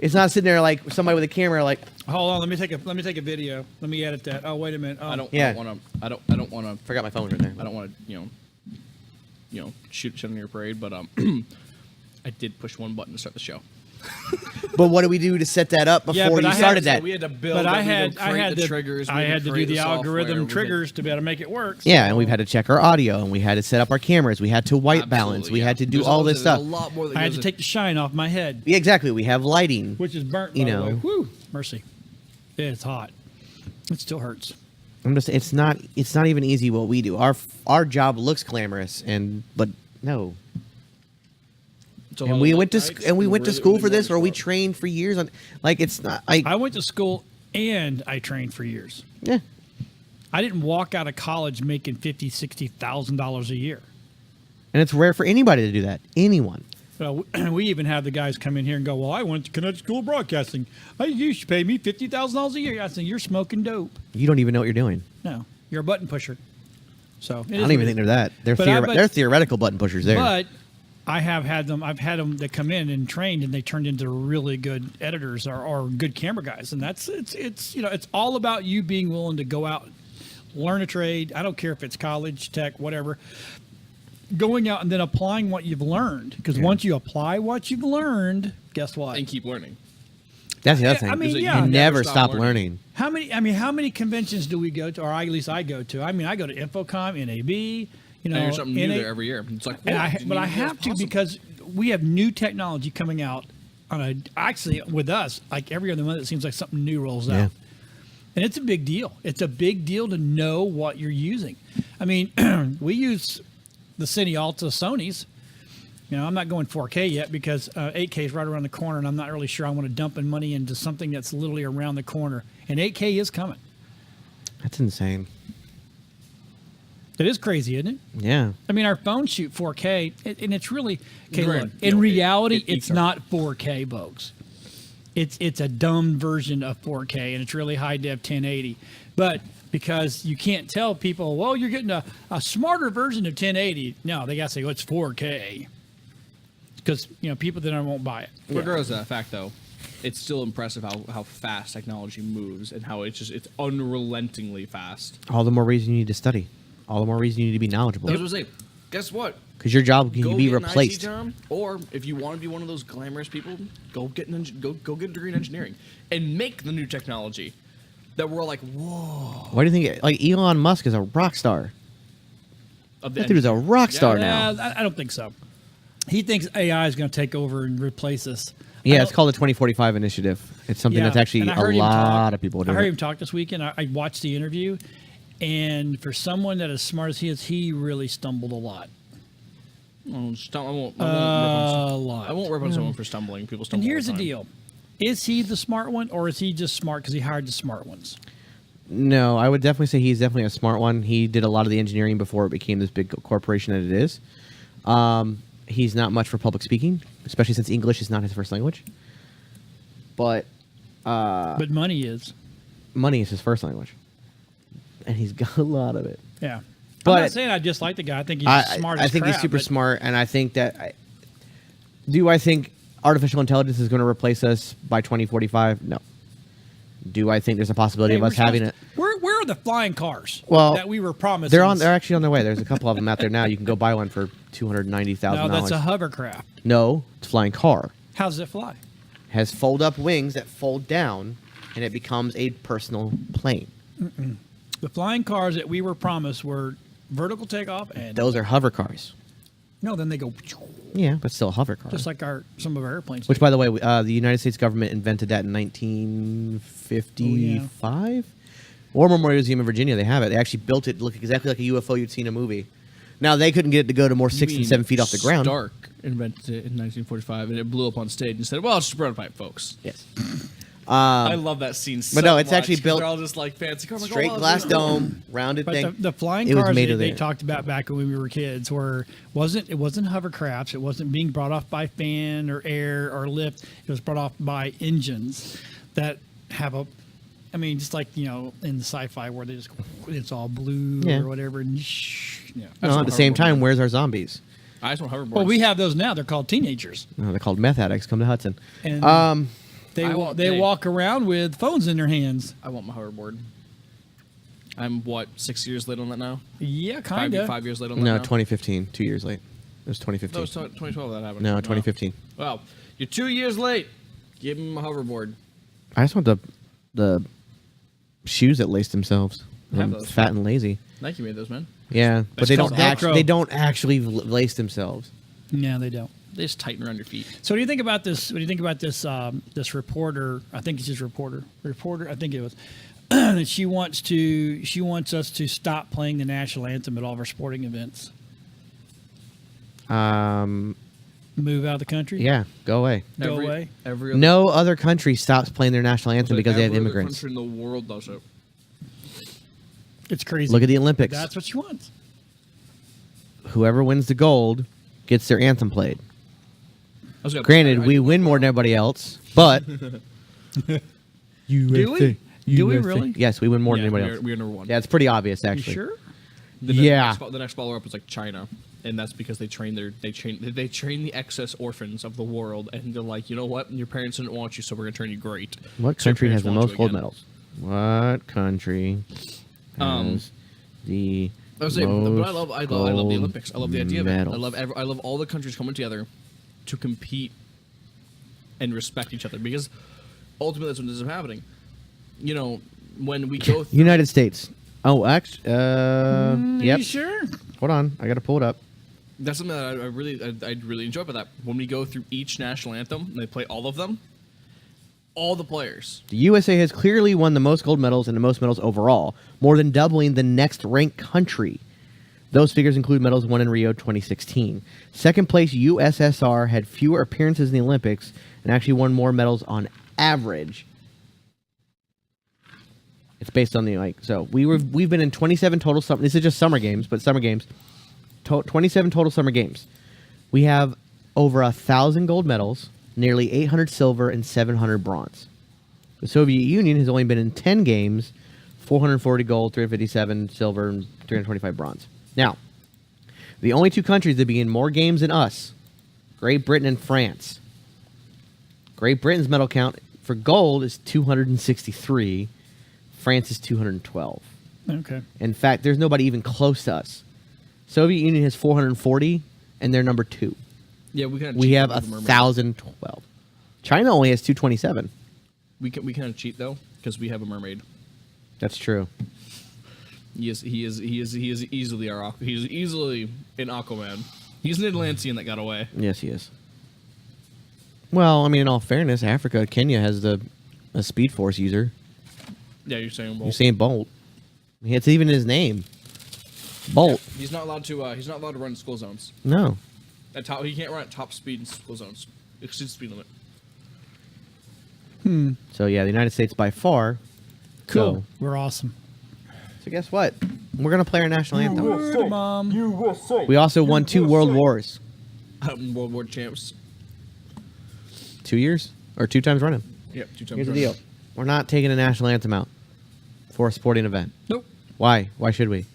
it's not sitting there like somebody with a camera like. Hold on, let me take a video. Let me edit that. Oh, wait a minute. Oh, I don't Yeah. want to. I don't want to. Forgot my phone right there. I don't want to. Shoot on your parade, but I did push one button to start the show. But what do we do to set that up Yeah, before but you I had- started So that? we had to build. But it, I we had create the to triggers. I we had to do create the software, algorithm we had- triggers to be able to make it work. Yeah, and so we've had to check our audio, and we had to set up our cameras. We had to white balance. Absolutely, We yeah. had to do There's all this there's stuff. A lot more that I had goes to in- take the shine off my head, Yeah, exactly. We have lighting. which is burnt. You By know. the way. Whew, mercy. It's hot. It still hurts. I'm just. It's not even easy what we do. Our job looks glamorous, but no. It's a And lot we of went to nights and we and went to really- school really for this, or we morning trained for years on. Like it's not. I went to school and I trained for years. Yeah. I didn't walk out of college making $50,000-$60,000 a year. And it's rare for anybody to do that. Anyone. Well, we even have the guys come in here and go, "Well, I went to Connecticut School of Broadcasting. You should pay me $50,000 a year." I said, "You're smoking dope." You don't even know what you're doing. No, you're a button pusher. So I don't even think they're that. They're But they're theoretical button pushers there. But I have had them. I've had them that come in and trained, and they turned into really good editors or good camera guys. And it's it's all about you being willing to go out, learn a trade. I don't care if it's college, tech, whatever. Going out and then applying what you've learned, because once you apply what you've learned, guess what? and keep learning. That's the other Yeah, thing. I mean, you yeah. never Never stop stop learning. learning. How many conventions do we go to, or at least I go to? I mean, I go to Infocom, NAB, you know, And there's something new NA there every year. It's like, and whoa, I, didn't but I even know have that's to possible. because we have new technology coming out actually with us, like every other month, it seems like something new rolls Yeah. out. And it's a big deal. It's a big deal to know what you're using. I mean, we use the Cine Alta Sonys. You know, I'm not going 4K yet because 8K is right around the corner, and I'm not really sure I want to dump money into something that's literally around the corner. And 8K is coming. That's insane. It is crazy, isn't it? Yeah. I mean, our phones shoot 4K, and it's really okay. Right. Look, You in know, reality, it it's eats our- not 4K, folks. It's a dumb version of 4K, and it's really high def 1080. But because you can't tell people, well, you're getting a smarter version of 1080. No, they got to say, well, it's 4K. Because people then won't buy it. Regardless of that fact, though, it's still impressive how fast technology moves and how it's unrelentingly fast. All the more reason you need to study. All the more reason you need to be knowledgeable. I was gonna say, guess what? Because your job can Go be get an IT replaced. job, or if you want to be one of those glamorous people, go get go get a degree in engineering and make the new technology that we're like, whoa. Why do you think like Elon Musk is a rock star? Of the That dude is a rock star now. I don't think so. He thinks AI is going to take over and replace us. Yeah, it's called the 2045 initiative. It's something that's actually and I a heard him lot talk- of people I doing. heard him talk this weekend. I watched the interview, and for someone that as smart as he is, he really stumbled a lot. I won't rip on A lot. I won't rip on someone for stumbling. People stumble. And here's all the the time. deal: is he the smart one, or is he just smart because he hired the smart ones? No, I would definitely say he's definitely a smart one. He did a lot of the engineering before it became this big corporation that it is. He's not much for public speaking, especially since English is not his first language. But But money is. money is his first language, and he's got a lot of it. Yeah. But- I'm not saying I dislike the guy. I think he's smart I as think he's crap, super but smart, and I think that. Do I think artificial intelligence is going to replace us by 2045? No. Do I think there's a possibility hey, of us having it? Where are the flying cars Well, that we were promised? They're actually on their way. There's a couple of them out there now. You can go buy one for $290,000. No, that's a hovercraft. No, it's a flying car. How does it fly? Has fold-up wings that fold down, and it becomes a personal plane. The flying cars that we were promised were vertical takeoff and Those are hover cars. no, then they go Yeah, but still a hover car. just like some of our airplanes. Which, by the way, the United States government invented that in 1955. War Memorial Museum in Virginia, they have it. They actually built it to look exactly like a UFO you'd see in a movie. Now, they couldn't get it to go to more 6 and 7 feet off the ground. Stark invented it in 1945, and it blew up on stage and said, "Well, it's just a prototype, folks." Yes. I love that scene. So no, it's much, actually 'cause built- They're all just like fancy cars. Like, Straight oh, glass wow, dome, rounded But thing. the flying It was cars made they, of they there. talked about back when we were kids it wasn't hovercrafts. It wasn't being brought off by fan or air or lift. It was brought off by engines that have just like in the sci-fi where it's all blue Yeah. or whatever. And No, That's at what the same hoverboard time, is. where's our zombies? I just want hoverboards. Well, we have those now. They're called teenagers, No, they're called meth addicts. Come to Hudson. and they I want- they hey. walk around with phones in their hands. I want my hoverboard. I'm 6 years late on that now. Yeah, kind of. 5 years late on that No, now. 2015. 2 years late. It was 2015. No, it's 2012 that happened. No, 2015. Well, you're 2 years late. Give him a hoverboard. I just want the shoes that lace themselves. Have I'm those. fat and lazy. Nike made those, man. Yeah, but It's they called don't Velcro. actually lace themselves. No, they don't. They just tighten around your feet. So what do you think about this? What do you think about this? This reporter, I think it's his reporter. I think it was. That she wants us to stop playing the national anthem at all of our sporting events. Move out of the country. Yeah, go away. Go away. Every other, No other country stops playing their national anthem because they have every other immigrants. country in the world does it. It's crazy. Look at the Olympics. That's what she wants. Whoever wins the gold gets their anthem played. I was gonna- Granted, I- we win more than everybody else, but Do we? Do we really? Yes, we win more Yeah, than anybody else. we're number one. Yeah, it's pretty obvious You actually. sure? Yeah. The next follower up is like China, and that's because they train the excess orphans of the world, and they're like, you know what, your parents didn't want you, so we're gonna train you great. What So your country has parents the want most you gold again. medals? What country has the I was saying, but most I love the gold Olympics. I love the idea of it. medals? I love all the countries coming together to compete and respect each other, because ultimately that's what ends up happening. You know, when we go through, United States. Oh, actually, yep. You sure? Hold on, I gotta pull it up. that's something that I'd really enjoy about that. When we go through each national anthem, and they play all of them, all the players. The USA has clearly won the most gold medals and the most medals overall, more than doubling the next ranked country. Those figures include medals won in Rio 2016. Second place USSR had fewer appearances in the Olympics and actually won more medals on average. It's based on the we've been in 27 total summer. This is just summer games, but summer games. 27 total summer games. We have over 1,000 gold medals, nearly 800 silver, and 700 bronze. The Soviet Union has only been in 10 games, 440 gold, 357 silver, and 325 bronze. Now, the only two countries that be in more games than us, Great Britain and France. Great Britain's medal count for gold is 263. France is 212. Okay. In fact, there's nobody even close to us. Soviet Union has 440, and they're number 2. Yeah, we kind of We have 1,012. China only has 227. We kind of cheat though, because we have a mermaid. That's true. He is easily he's easily an Aquaman. He's an Atlantean that got away. Yes, he is. Well, I mean, in all fairness, Kenya has a Speed Force user. Yeah, you're saying Bolt. Usain Bolt. It's even his name. Bolt. He's not allowed to. He's not allowed to run in school zones. No. He can't run at top speed in school zones. Exceeds speed limit. So, yeah, the United States by far. Cool. So, We're awesome. so guess what? We're going to play our national anthem. Word, Mom. We also won 2 world wars. World War champs. 2 years? Or 2 times running. Yep, 2 times. Here's the running. deal. We're not taking a national anthem out for a sporting event. Nope. Why? Why should we? If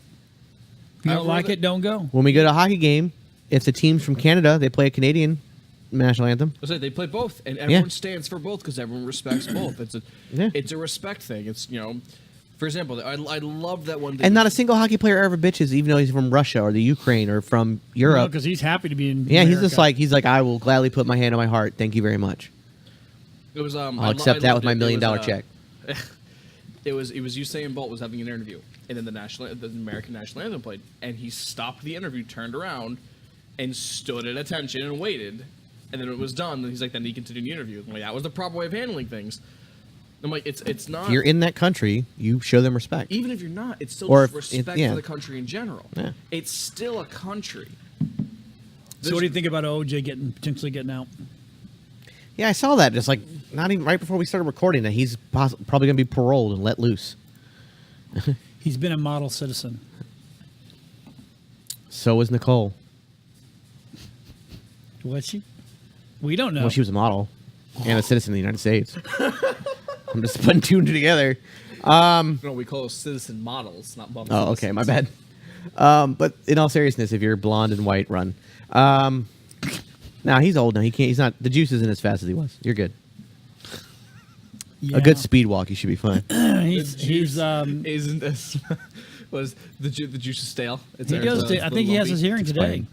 you don't like it, don't go. When we go to a hockey game, if the team's from Canada, they play a Canadian national anthem. I said they play both, and everyone stands for both because everyone respects both. It's a respect thing. It's for example, I love that one. And not a single hockey player ever bitches, even though he's from Russia or the Ukraine or from Europe. Because he's happy to be in. Yeah, he's America. he's like, I will gladly put my hand on my heart. Thank you very much. It was. I'll accept that with my $1 million check. It was Usain Bolt was having an interview, and then the American national anthem played, and he stopped the interview, turned around, and stood at attention and waited, and then it was done. And he's like, then he continued the interview. I'm like, that was the proper way of handling things. I'm like, it's not. If you're in that country, you show them respect. Even if you're not, it's still Or just if respect yeah. for the country in general. Yeah. It's still a country. So what do you think about OJ potentially getting out? Yeah, I saw that. Just like not even right before we started recording that he's probably going to be paroled and let loose. He's been a model citizen. So was Nicole. Was she? We don't know. Well, she was a model and a citizen of the United States. I'm just putting 2 and 2 together. No, we call those citizen models, not bum. Oh, okay, my bad. But in all seriousness, if you're blonde and white, run. Now he's old now. He can't. He's not. The juice isn't as fast as he was. You're good. Yeah. A good speed walk, you should be fine. He's Isn't this was the juice is stale? It's he does. I think he has his hearing today.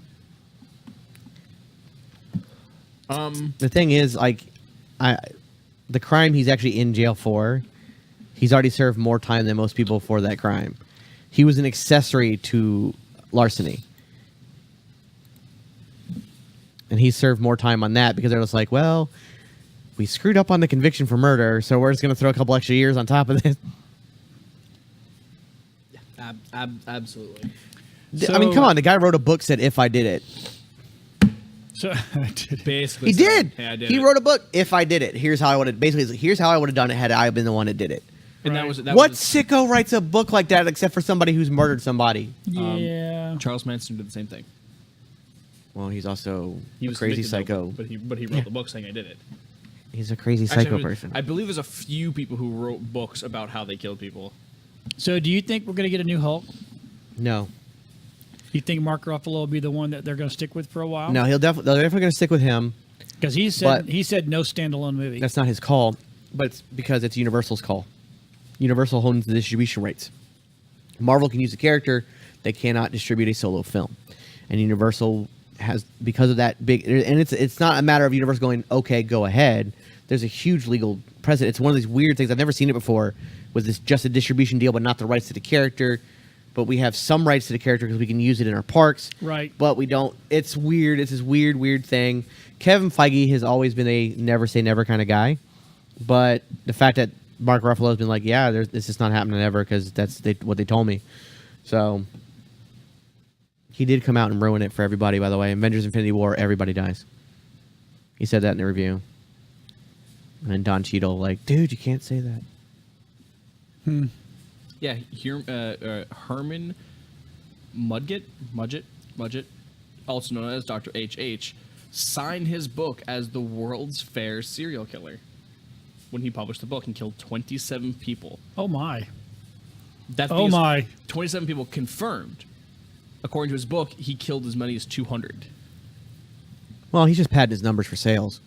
The thing is, like, the crime he's actually in jail for, he's already served more time than most people for that crime. He was an accessory to larceny. And he served more time on that because they're just like, well, we screwed up on the conviction for murder, so we're just going to throw a couple extra years on top of this. Absolutely. I mean, come on. The guy wrote a book, said, if I did it. So Basically, He did. Hey, I did He it. wrote a book, if I did it. Here's how I would have, basically, here's how I would have done it had I been the one that did it. And Right. that What was sicko writes a book like that except for somebody who's murdered somebody? yeah. Charles Manson did the same thing. Well, he's also He a was crazy convicted, though, psycho. but he wrote the book saying I did it. He's a crazy Actually, psycho person. I believe there's a few people who wrote books about how they killed people. So do you think we're going to get a new Hulk? No. You think Mark Ruffalo will be the one that they're going to stick with for a while? No, they're definitely going to stick with him. Because he said no standalone movie. That's not his call, but it's because it's Universal's call. Universal owns the distribution rights. Marvel can use the character, they cannot distribute a solo film. And Universal has, because of that big, and it's not a matter of Universal going, okay, go ahead. There's a huge legal precedent. It's one of these weird things. I've never seen it before. Was this just a distribution deal, but not the rights to the character? But we have some rights to the character because we can use it in our parks. Right. But we don't. It's weird. It's this weird thing. Kevin Feige has always been a never say never kind of guy. But the fact that Mark Ruffalo has been like, yeah, this is not happening ever because that's what they told me. So he did come out and ruin it for everybody, by the way. Avengers Infinity War, everybody dies. He said that in the review. And then Don Cheadle, like, dude, you can't say that. Yeah, Herman Mudgett, also known as Dr. H.H., signed his book as the world's fair serial killer when he published the book and killed 27 people. Oh my. That's Oh because my. 27 people confirmed. According to his book, he killed as many as 200. Well, he's just padding his numbers for sales.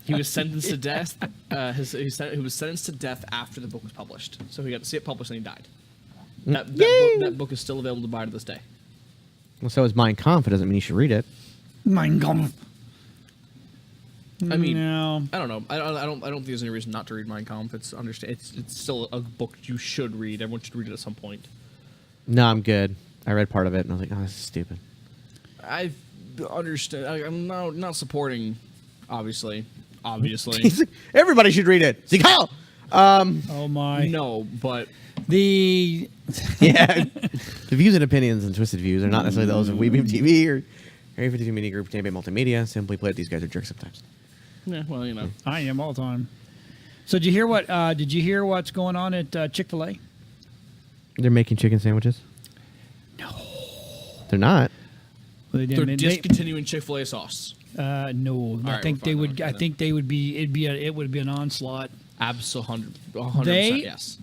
He was sentenced to death. He was sentenced to death after the book was published. So he got to see it published and he died. That book is still available to buy to this day. Well, so is Mein Kampf. It doesn't mean you should read it. Mein Kampf. I mean, No. I don't know. I don't think there's any reason not to read Mein Kampf. It's still a book you should read. Everyone should read it at some point. No, I'm good. I read part of it and I was like, oh, this is stupid. I understand. I'm not supporting, obviously. He's like, everybody should read it. See, Kyle. Oh my. No, but The Yeah. The views and opinions and twisted views are not necessarily those of WeBeam TV or Area 52 Media Group, Tampa Multimedia. Simply put, these guys are jerks sometimes. yeah, well, you know. I am all the time. So did you hear what? Did you hear what's going on at Chick-fil-A? They're making chicken sandwiches? No. They're not. Well, They're discontinuing Chick-fil-A sauce. no, I right, think we're they fine, would. okay, I then. think they would be. It would be an onslaught. Absolutely, 100%. They- Yes.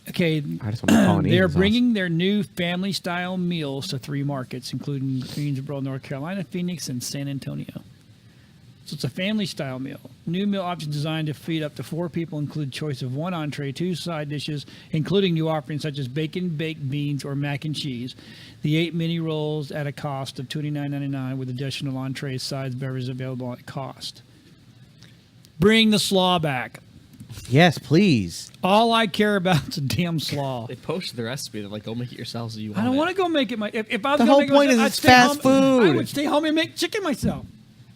Okay, I just want to call it they're Asian sauce. bringing their new family-style meals to 3 markets, including Greensboro, North Carolina, Phoenix, and San Antonio. So it's a family-style meal. New meal options designed to feed up to 4 people include choice of 1 entree, 2 side dishes, including new offerings such as bacon, baked beans, or mac and cheese. The 8 mini rolls at a cost of $29.99 with additional entrees, sides, beverages available at cost. Bring the slaw back. Yes, please. All I care about is a damn slaw. They posted the recipe. They're like, go make it yourselves. You I don't want to go make it my. If I was The gonna whole make it point myself, is I'd it's stay fast home, I food. would stay home and make chicken myself,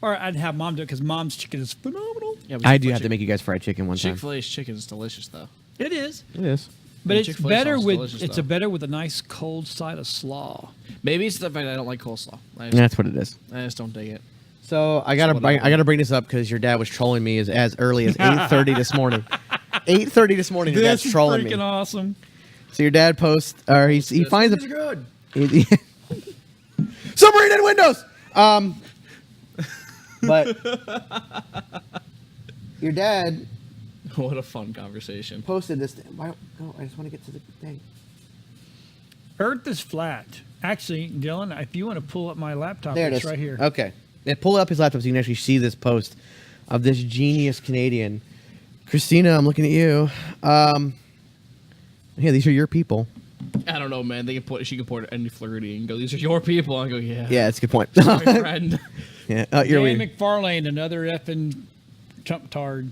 or I'd have mom do it because mom's chicken is phenomenal. Yeah, I do have to make you guys fried chicken one time. Chick-fil-A's chicken is delicious, though. It is, It is. but And it's Chick-fil-A better sauce is with delicious, though. better with a nice cold side of slaw. Maybe it's the fact I don't like coleslaw. That's what it is. I just don't dig it. So I gotta bring this up because your dad was trolling me as early as 8:30 this morning. 8:30 this morning. Your dad's This is trolling me. freaking awesome. So your dad posts, or he finds a good. submarine in windows. But your dad What a fun conversation. posted this. Why don't go? I just want to get to the thing. Earth is flat. Actually, Dylan, if you want to pull up my laptop, There it it's is. right here. Okay. Yeah, pull up his laptop so you can actually see this post of this genius Canadian. Christina, I'm looking at you. Yeah, these are your people. I don't know, man. She can point at any flirty and go, "These are your people." I go, "Yeah, Yeah, that's a good point. my friend." Yeah, you're Dan weird. McFarlane, another effing Trump tard.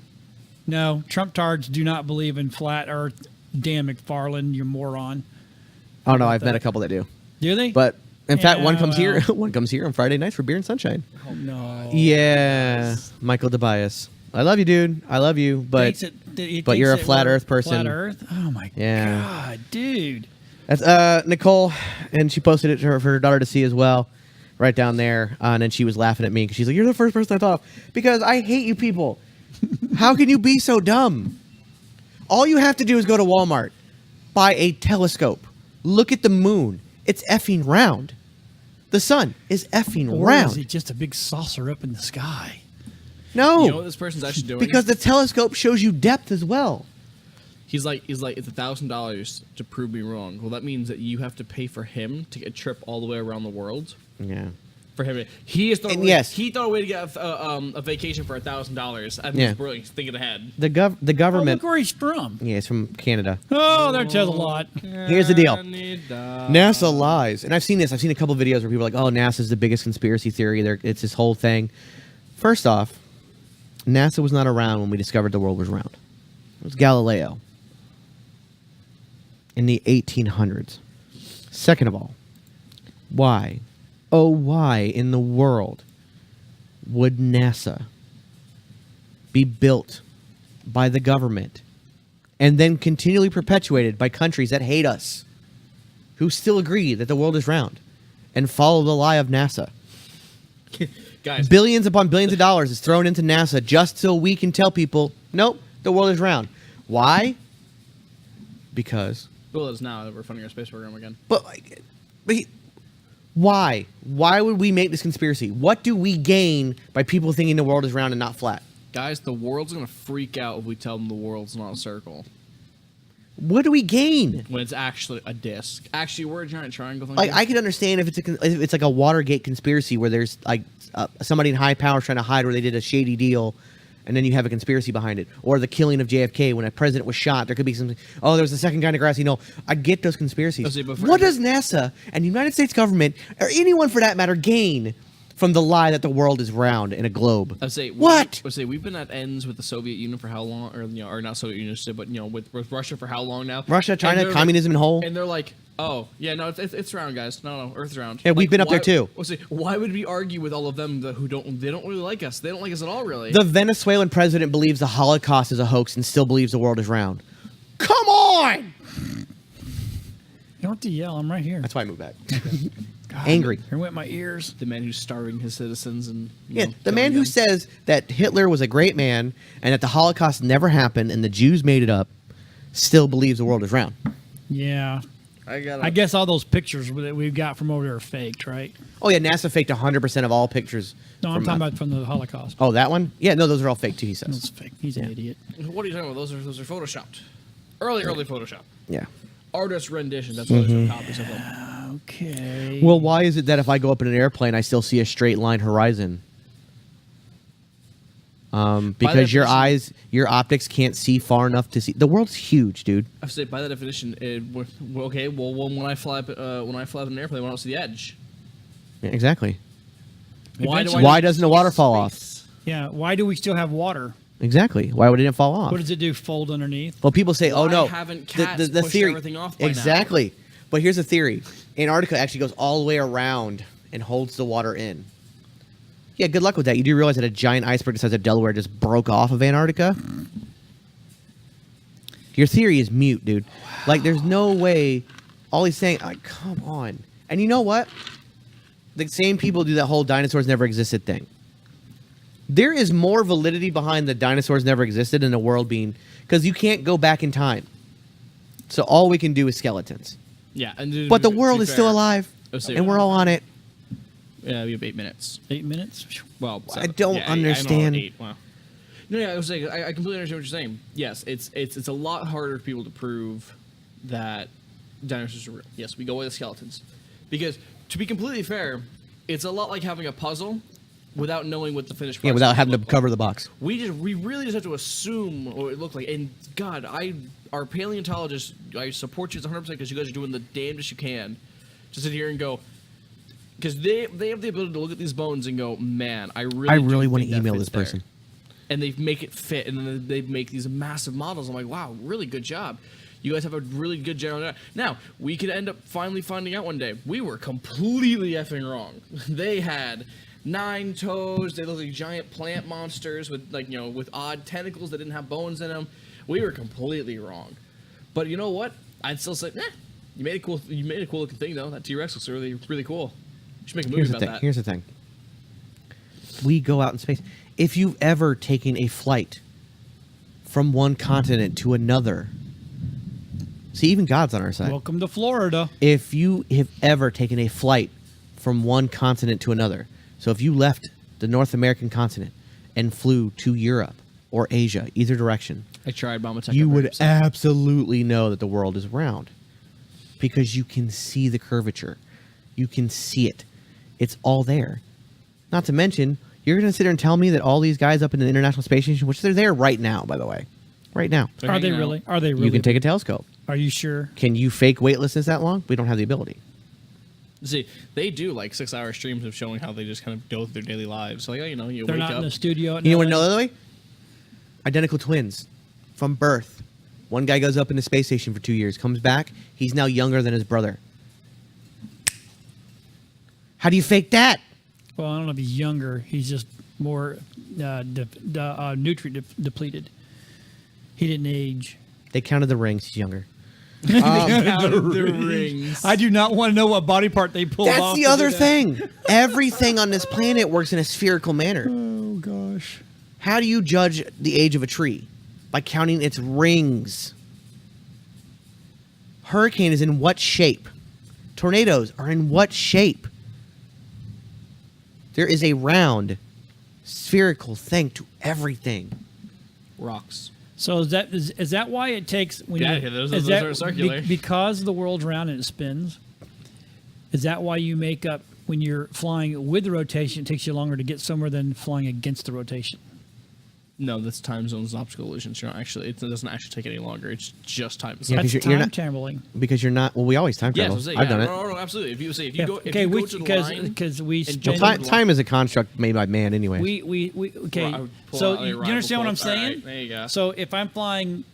No, Trump tards do not believe in flat Earth. Dan McFarlane, you moron. Oh no, I've met a couple that do. Do they? But in fact, one Yeah, comes here. well. One comes here on Friday nights for beer and sunshine. oh no. Yeah, Michael Tobias. I love you, dude. I love you, but but you're a flat Earth person. Flat Earth? Oh my Yeah. god, dude. that's Nicole, and she posted it to for her daughter to see as well, right down there. And then she was laughing at me because she's like, "You're the first person I thought of because I hate you people. How can you be so dumb? All you have to do is go to Walmart, buy a telescope, look at the moon. It's effing round. The sun is effing Or round. is it just a big saucer up in the sky? No, You know what this person's actually doing? because the telescope shows you depth as well. he's like, it's $1,000 to prove me wrong. Well, that means that you have to pay for him to get a trip all the way around the world. Yeah. For him, he is And yes. he thought a way to get a vacation for $1,000. I think Yeah. it's brilliant. He's thinking ahead. The Oh, government. look where he's from. Yeah, it's from Canada. Oh, that tells a lot. Here's the deal. NASA lies, and I've seen this. I've seen a couple videos where people are like, "Oh, NASA's the biggest conspiracy theory. It's this whole thing." First off, NASA was not around when we discovered the world was round. It was Galileo in the 1800s. Second of all, why, oh why in the world would NASA be built by the government and then continually perpetuated by countries that hate us, who still agree that the world is round and follow the lie of NASA? Guys, Billions upon billions of dollars is thrown into NASA just so we can tell people, nope, the world is round. Why? Because. well, it's now that we're funding our space program again. Why? Why would we make this conspiracy? What do we gain by people thinking the world is round and not flat? Guys, the world's gonna freak out if we tell them the world's not a circle What do we gain? when it's actually a disc. Actually, we're a giant triangle. Like, I could understand if it's like a Watergate conspiracy where there's like somebody in high power trying to hide where they did a shady deal, and then you have a conspiracy behind it, or the killing of JFK when a president was shot. There could be something. Oh, there was a second guy in the grassy knoll. I get those conspiracies. Okay, but for- What does NASA and the United States government, or anyone for that matter, gain from the lie that the world is round in a globe? I'd say What? I'd say we've been at ends with the Soviet Union for how long, or or not Soviet Union, but with Russia for how long now? Russia, And China, they're communism and whole. And they're like, oh yeah, no, it's round, guys. No, Earth's round. Yeah, we've been up there why- too. Let's see, why would we argue with all of them who don't really like us? They don't like us at all, really. The Venezuelan president believes the Holocaust is a hoax and still believes the world is round. Come on! You don't have to yell. I'm right here. That's why I moved back. God, Angry. Here went my ears. The man who's starving his citizens and Yeah, the man who says that Hitler was a great man and that the Holocaust never happened and the Jews made it up still believes the world is round. Yeah. I I guess all those pictures that we've got from over there are faked, right? Oh yeah, NASA faked 100% of all pictures. No, I'm from, talking about from the Holocaust. Oh, that one? Yeah, no, those are all fake too, he That's says. fake. He's an idiot. What are you talking about? Those are photoshopped. Early Photoshop. Yeah. Artist rendition. That's why there's no copies of them. Okay. Well, why is it that if I go up in an airplane, I still see a straight line horizon? Because your definition- eyes, your optics can't see far enough to see. The world's huge, dude. I say by that definition, okay. Well, when I fly up in an airplane, I don't see the edge. Yeah, exactly. Eventually- Why doesn't the water fall off? Yeah. Why do we still have water? Exactly. Why would it not fall off? What does it do? Fold underneath? Well, people say, "Oh Why no, haven't cats pushed theory everything off by now? exactly." But here's the theory: Antarctica actually goes all the way around and holds the water in. Yeah, good luck with that. You do realize that a giant iceberg the size of Delaware just broke off of Antarctica? Your theory is mute, dude. Like, there's no way. All he's saying, like, come on. And you know what? The same people do that whole dinosaurs never existed thing. There is more validity behind the dinosaurs never existed in the world being, because you can't go back in time. So all we can do is skeletons. Yeah, and But the world is still alive, and we're all on it. Yeah, we have 8 minutes. 8 minutes? Well, I don't understand. Wow. No, yeah, I was saying I completely understand what you're saying. Yes, it's a lot harder for people to prove that dinosaurs are real. Yes, we go with the skeletons, because to be completely fair, it's a lot like having a puzzle without knowing what the finished product. Yeah, without having to look like. cover the box. We really just have to assume what it looked like. And God, our paleontologists, I support you 100% because you guys are doing the damnedest you can to sit here and go, because they have the ability to look at these bones and go, man, I really want think to that email fits this person. there. And they make it fit, and then they make these massive models. I'm like, wow, really good job. You guys have a really good general idea. Now, we could end up finally finding out one day we were completely effing wrong. They had 9 toes. They looked like giant plant monsters with with odd tentacles that didn't have bones in them. We were completely wrong. But you know what? I'd still say, you made a cool looking thing though. That T-Rex looks really, really cool. You should make a movie about that. Here's the thing. We go out in space. If you've ever taken a flight from one continent to another, see, even God's on our side. Welcome to Florida. If you have ever taken a flight from one continent to another, so if you left the North American continent and flew to Europe or Asia, either direction, I tried Mama Tech. you would absolutely know that the world is round because you can see the curvature. You can see it. It's all there. Not to mention, you're going to sit there and tell me that all these guys up in the International Space Station, which they're there right now, by the way, right now. Are they really? Are they really? You can take a telescope. Are you sure? Can you fake weightlessness that long? We don't have the ability. See, they do like 6-hour streams of showing how they just kind of go through their daily lives. Like, you They're wake not up. in the studio. You want to know the other way? Identical twins from birth. One guy goes up in the space station for 2 years, comes back. He's now younger than his brother. How do you fake that? Well, I don't know if he's younger. He's just more nutrient depleted. He didn't age. They counted the rings. He's younger. the rings. I do not want to know what body part they pulled off. That's the to do other that. thing. Everything on this planet works in a spherical manner. Oh gosh. How do you judge the age of a tree? By counting its rings. Hurricane is in what shape? Tornadoes are in what shape? There is a round, spherical thing to everything. Rocks. So is that why it takes when Yeah, you, those is are circular. because the world's round and it spins? Is that why you make up when you're flying with the rotation? It takes you longer to get somewhere than flying against the rotation. No, that's time zones and optical illusions. You're not actually. It doesn't actually take any longer. It's just time Yeah, zones. 'cause That's you're time not- traveling. Because you're not. Well, we always time Yes, travel. I'm saying, I've done it. No, absolutely. If you say if you Yeah, go, if okay, you go which to the because line, because we and spend jump Well, time is a construct made by man, anyway. we okay. Well, I would pull So out a you rival understand what I'm quote. All saying? right, there you go. So if I'm flying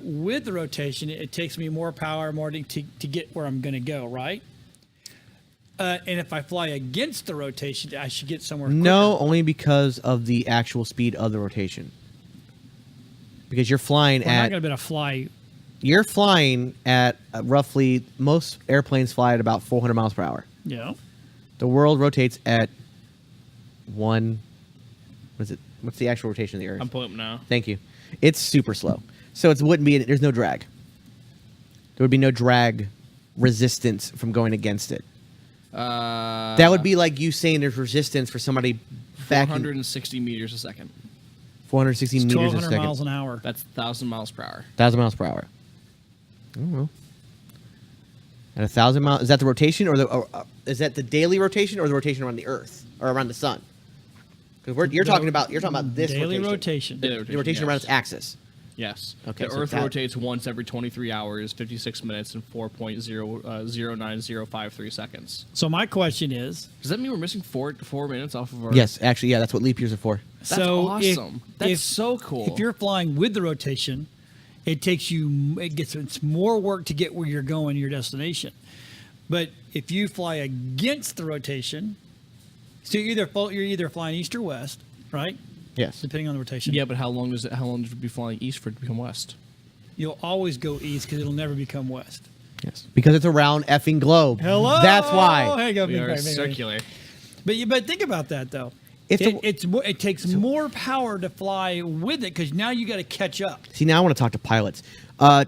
with the rotation, it takes me more power, more to get where I'm going to go, right? And if I fly against the rotation, I should get somewhere. No, quicker. only because of the actual speed of the rotation. Because you're flying We're not at going to be able to fly. you're flying at roughly, most airplanes fly at about 400 miles per hour. Yeah. The world rotates at what is it? What's the actual rotation of the Earth? I'm pulling up now. Thank you. It's super slow, so it wouldn't be. There's no drag. There would be no drag resistance from going against it. That would be like you saying there's resistance for somebody back 460 meters a second. 460 It's meters a 1,200 second. miles an hour. That's 1,000 miles per hour. 1,000 miles per hour. I don't know. At 1,000 miles, is that the rotation is that the daily rotation or the rotation around the Earth or around the sun? Because you're talking about this daily rotation. rotation. The rotation around its axis. Yes. Okay, The so Earth that- rotates once every 23 hours, 56 minutes, and 4.09053 seconds. So my question is, Does that mean we're missing 4 minutes off of our? Yes, actually, yeah, that's what leap years are for. That's so awesome. That's if, so cool. If you're flying with the rotation, it's more work to get where you're going, your destination. But if you fly against the rotation, so you're either flying east or west, right? Yes. Depending on the rotation. Yeah, but how long does it be flying east for it to become west? You'll always go east because it'll never become west. Yes. Because it's a round effing globe. Hello. That's why. Hang on, We are hang on. circular. But think about that though. If It takes more power to fly with it because now you got to catch up. See, now I want to talk to pilots.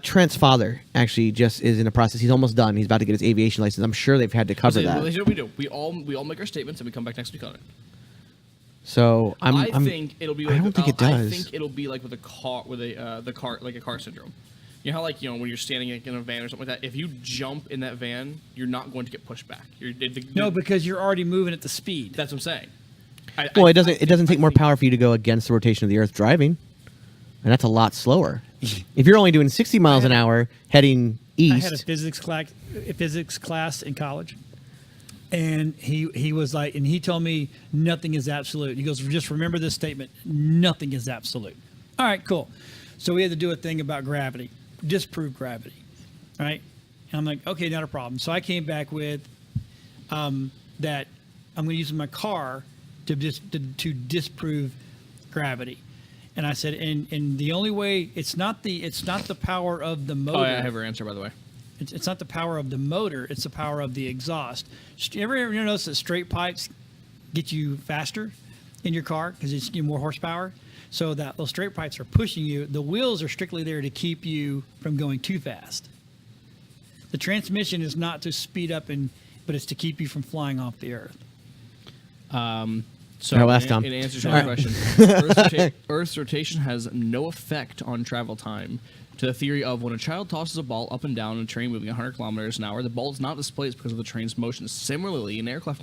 Trent's father actually just is in the process. He's almost done. He's about to get his aviation license. I'm sure they've had to cover Here's that. what we do. We all make our statements and we come back next week on it. So I think it'll be. Like, I don't think it does. I think it'll be like with a car, like a car syndrome. You know how when you're standing in a van or something like that, if you jump in that van, you're not going to get pushed back. No, because you're already moving at the speed. That's what I'm saying. Well, it doesn't take more power for you to go against the rotation of the Earth driving, and that's a lot slower. If you're only doing 60 miles an hour heading I had a east, physics class in college, and he was like, and he told me nothing is absolute. He goes, just remember this statement: nothing is absolute. All right, cool. So we had to do a thing about gravity, disprove gravity, right? And I'm like, okay, not a problem. So I came back with that I'm going to use my car to disprove gravity. And I said, and the only way it's not the power of the motor. Oh, yeah, I have your answer, by the way. It's not the power of the motor. It's the power of the exhaust. You ever notice that straight pipes get you faster in your car because it's more horsepower? So that those straight pipes are pushing you. The wheels are strictly there to keep you from going too fast. The transmission is not to speed up, but it's to keep you from flying off the earth. So Our last time. it answers your All right. question. Earth's rotation has no effect on travel time. To the theory of when a child tosses a ball up and down in a train moving 100 kilometers an hour, the ball is not displaced because of the train's motion. Similarly, an aircraft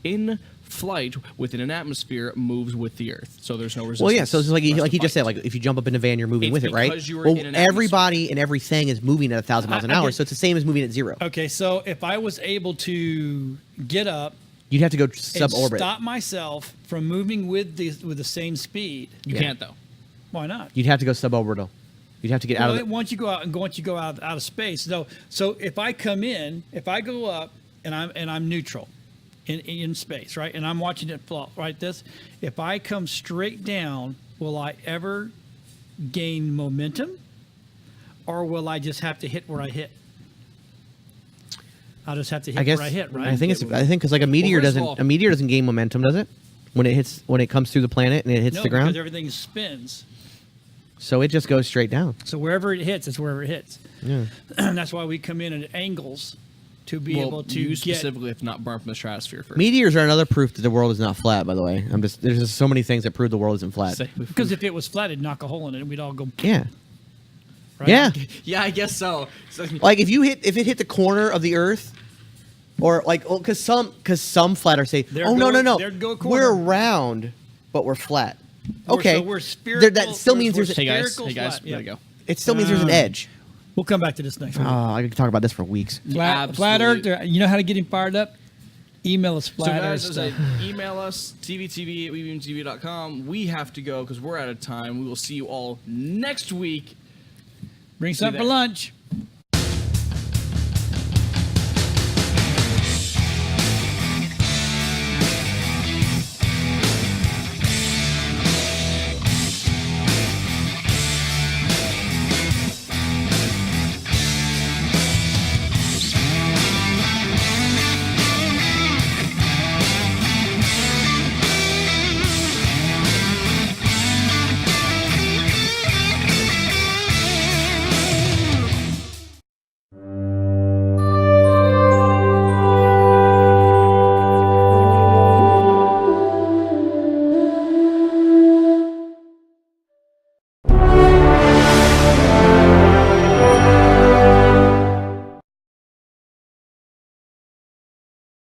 in flight within an atmosphere moves with the Earth, so there's no resistance. well, yeah. So it's like That's he the just said, point. like if you jump up in a van, you're moving It's with it, right? because you were Well, in an everybody and everything is moving at 1,000 miles an I hour, get- so it's the same as moving at 0. Okay, so if I was able to get up You'd have to go and suborbit. stop myself from moving with the same speed, You Yeah. can't though. why not? You'd have to go suborbital. You'd have to get out of Well, the. once you go out of space. So if I go up and I'm neutral in space, right? And I'm watching it fall, right? If I come straight down, will I ever gain momentum, or will I just have to hit where I hit? I'll just have to hit I guess where I hit, right? I think because like a meteor first of all- doesn't gain momentum, does it? When it comes through the planet and it hits no, the ground, because everything spins. so it just goes straight down. So wherever it hits, it's wherever it hits. Yeah. And that's why we come in at angles to be Well, able to you get. specifically have not burned from the stratosphere first. Meteors are another proof that the world is not flat. By the way, there's just so many things that prove the world isn't flat. Because if it was flat, it'd knock a hole in it, and we'd all go. Yeah. Right? Yeah. Yeah, I guess so. Like if it hit the corner of the Earth, or like, because some flat earth say, There oh no go- no no, there go a we're corner. round, but we're flat. We're- Okay, so we're spiritual. that still means we're there's Hey guys, spherical flat, we gotta go. it still means there's an edge. We'll come back to this next Oh, week. I could talk about this for weeks. Flat Earth. You know how to get him fired up? Email us So flat Earth guys, as stuff. email us, tvtv@webeamtv.com. We have to go because we're out of time. We will see you all next week. Bring something for that. lunch.